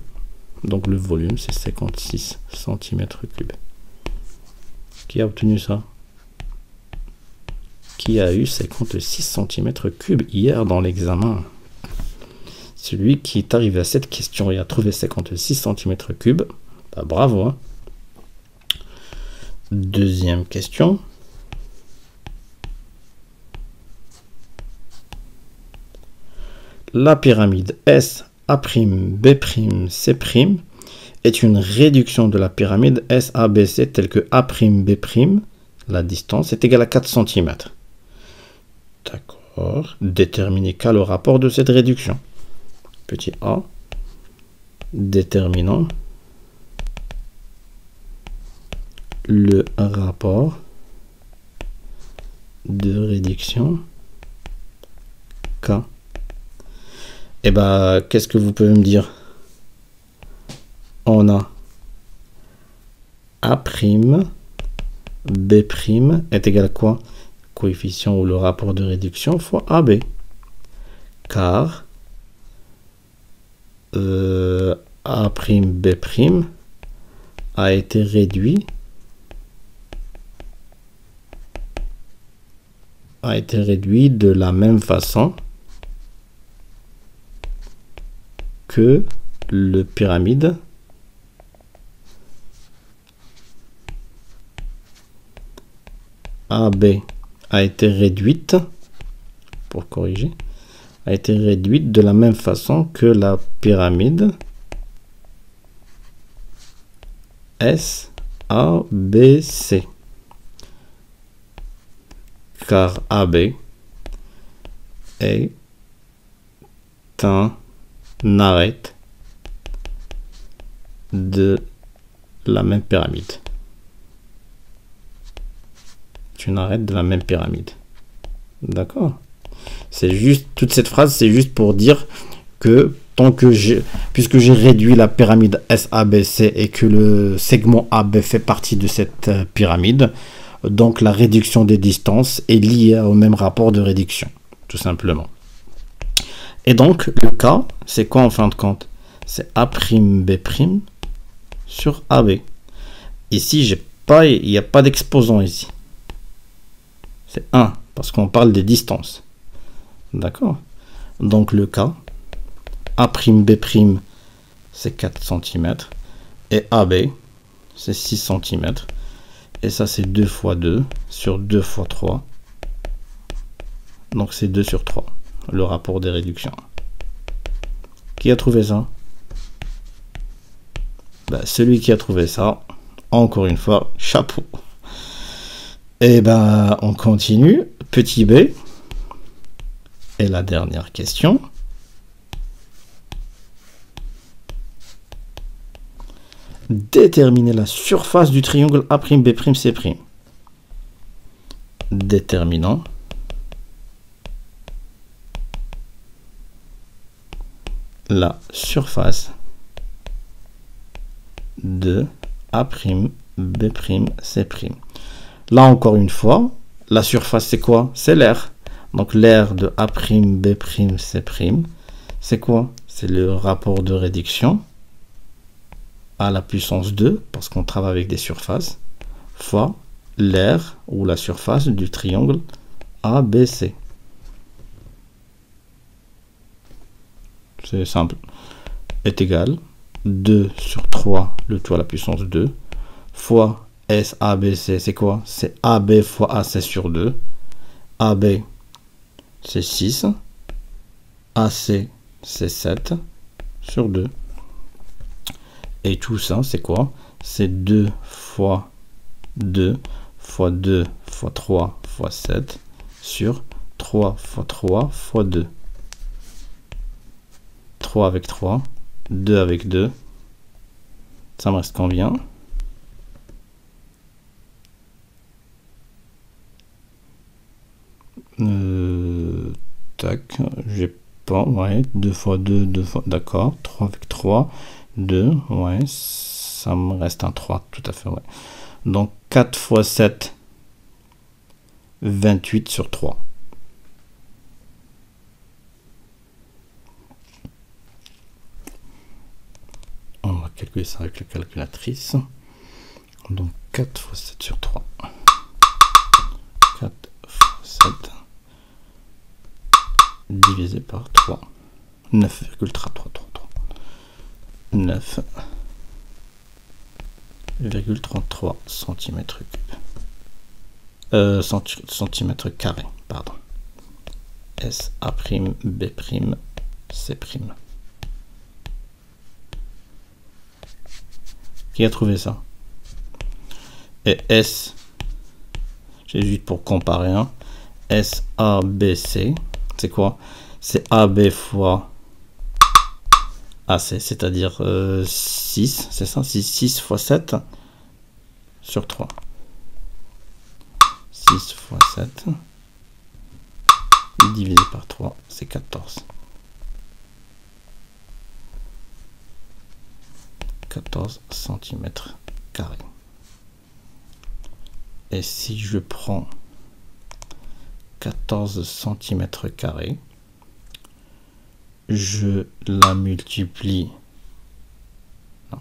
[SPEAKER 1] Donc le volume, c'est 56 cm3. Qui a obtenu ça? Qui a eu 56 cm3 hier dans l'examen? Celui qui est arrivé à cette question et a trouvé 56 cm3, bah bravo. Deuxième question. La pyramide S, A', B', C' est une réduction de la pyramide SABC telle que A', B', la distance est égale à 4 cm. D'accord. Déterminer quel est le rapport de cette réduction. Petit a, déterminant le rapport de réduction K. Et bah, qu'est-ce que vous pouvez me dire? On a A', B' est égal à quoi? Coefficient ou le rapport de réduction fois AB. Car A', B' a été réduit de la même façon que le pyramide AB a été réduite, pour corriger, a été réduite de la même façon que la pyramide SABC. Car AB est un arête de la même pyramide. C'est une arête de la même pyramide. D'accord? C'est juste, toute cette phrase, c'est juste pour dire que puisque j'ai réduit la pyramide SABC et que le segment AB fait partie de cette pyramide, donc la réduction des distances est liée au même rapport de réduction, tout simplement. Et donc le cas, c'est quoi en fin de compte? C'est A', B' sur AB. Ici, il n'y a pas d'exposant ici. C'est 1, parce qu'on parle des distances. D'accord? Donc le cas, A', B', c'est 4 cm. Et AB, c'est 6 cm. Et ça, c'est 2 fois 2 sur 2 fois 3. Donc c'est 2 sur 3, le rapport des réductions. Qui a trouvé ça? Ben, celui qui a trouvé ça, encore une fois, chapeau. Et ben, on continue. Petit b. Et la dernière question. Déterminer la surface du triangle A', B', C'. Déterminant la surface de A', B', C'. Là, encore une fois, la surface, c'est quoi? C'est l'aire. Donc, l'aire de A', B', C', c'est quoi? C'est le rapport de réduction à la puissance 2, parce qu'on travaille avec des surfaces, fois l'aire ou la surface du triangle ABC. C'est simple. Est égal 2 sur 3, le tout à la puissance 2, fois SABC, c'est quoi? C'est AB fois AC sur 2. AB, c'est 6. AC, c'est 7 sur 2. Et tout ça, c'est quoi? C'est 2 fois 2 fois 2 fois 3 fois 7 sur 3 fois 3 fois 2. 3 avec 3, 2 avec 2. Ça me reste combien? Tac, j'ai pas, ouais, 2 fois 2, 2 fois, d'accord, 3 avec 3, 2, ouais, ça me reste un 3, tout à fait, ouais. Donc 4 fois 7, 28 sur 3. On va calculer ça avec la calculatrice. Donc 4 fois 7 sur 3. 4 fois 7 divisé par 3. 9,333. 9,33 cm3. Centimètres carrés, pardon. S A', B', C'. Qui a trouvé ça? Et S, j'ai juste pour comparer, hein. SABC, c'est quoi? C'est AB fois AC, c'est-à-dire 6, c'est ça? 6 fois 7 sur 3. 6 fois 7 divisé par 3, c'est 14. 14 cm². Et si je prends 14 cm², je la multiplie. Non.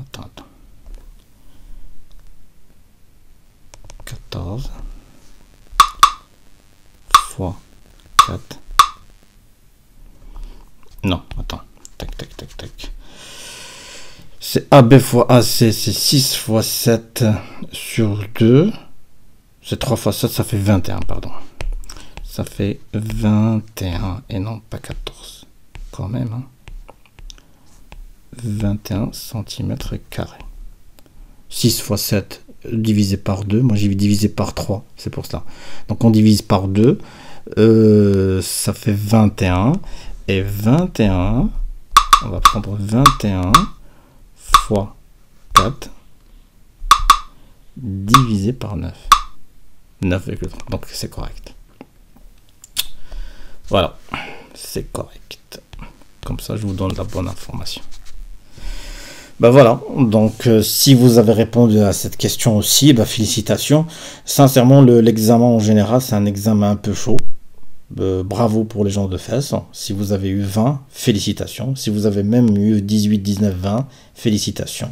[SPEAKER 1] Attends. 14 fois 4. Non, attends. Tac. C'est AB fois AC, c'est 6 fois 7 sur 2. C'est 3 fois 7, ça fait 21, pardon. Ça fait 21 et non pas 14. Quand même, hein. 21 cm². 6 fois 7 divisé par 2. Moi, j'ai divisé par 3. C'est pour cela. Donc, on divise par 2. Ça fait 21. Et 21, on va prendre 21 fois 4 divisé par 9. 9,3. Donc, c'est correct. Voilà. C'est correct. Comme ça, je vous donne la bonne information. Ben voilà, donc si vous avez répondu à cette question aussi, ben félicitations. Sincèrement, l'examen en général, c'est un examen un peu chaud. Bravo pour les gens de FES. Si vous avez eu 20, félicitations. Si vous avez même eu 18, 19, 20, félicitations.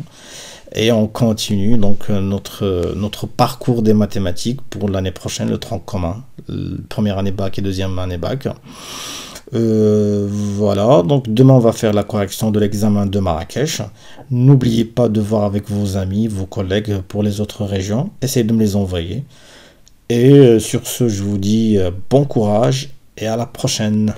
[SPEAKER 1] Et on continue donc notre parcours des mathématiques pour l'année prochaine, le tronc commun. Première année bac et deuxième année bac. Voilà, donc demain on va faire la correction de l'examen de Marrakech. N'oubliez pas de voir avec vos amis, vos collègues pour les autres régions. Essayez de me les envoyer. Et sur ce, je vous dis bon courage et à la prochaine.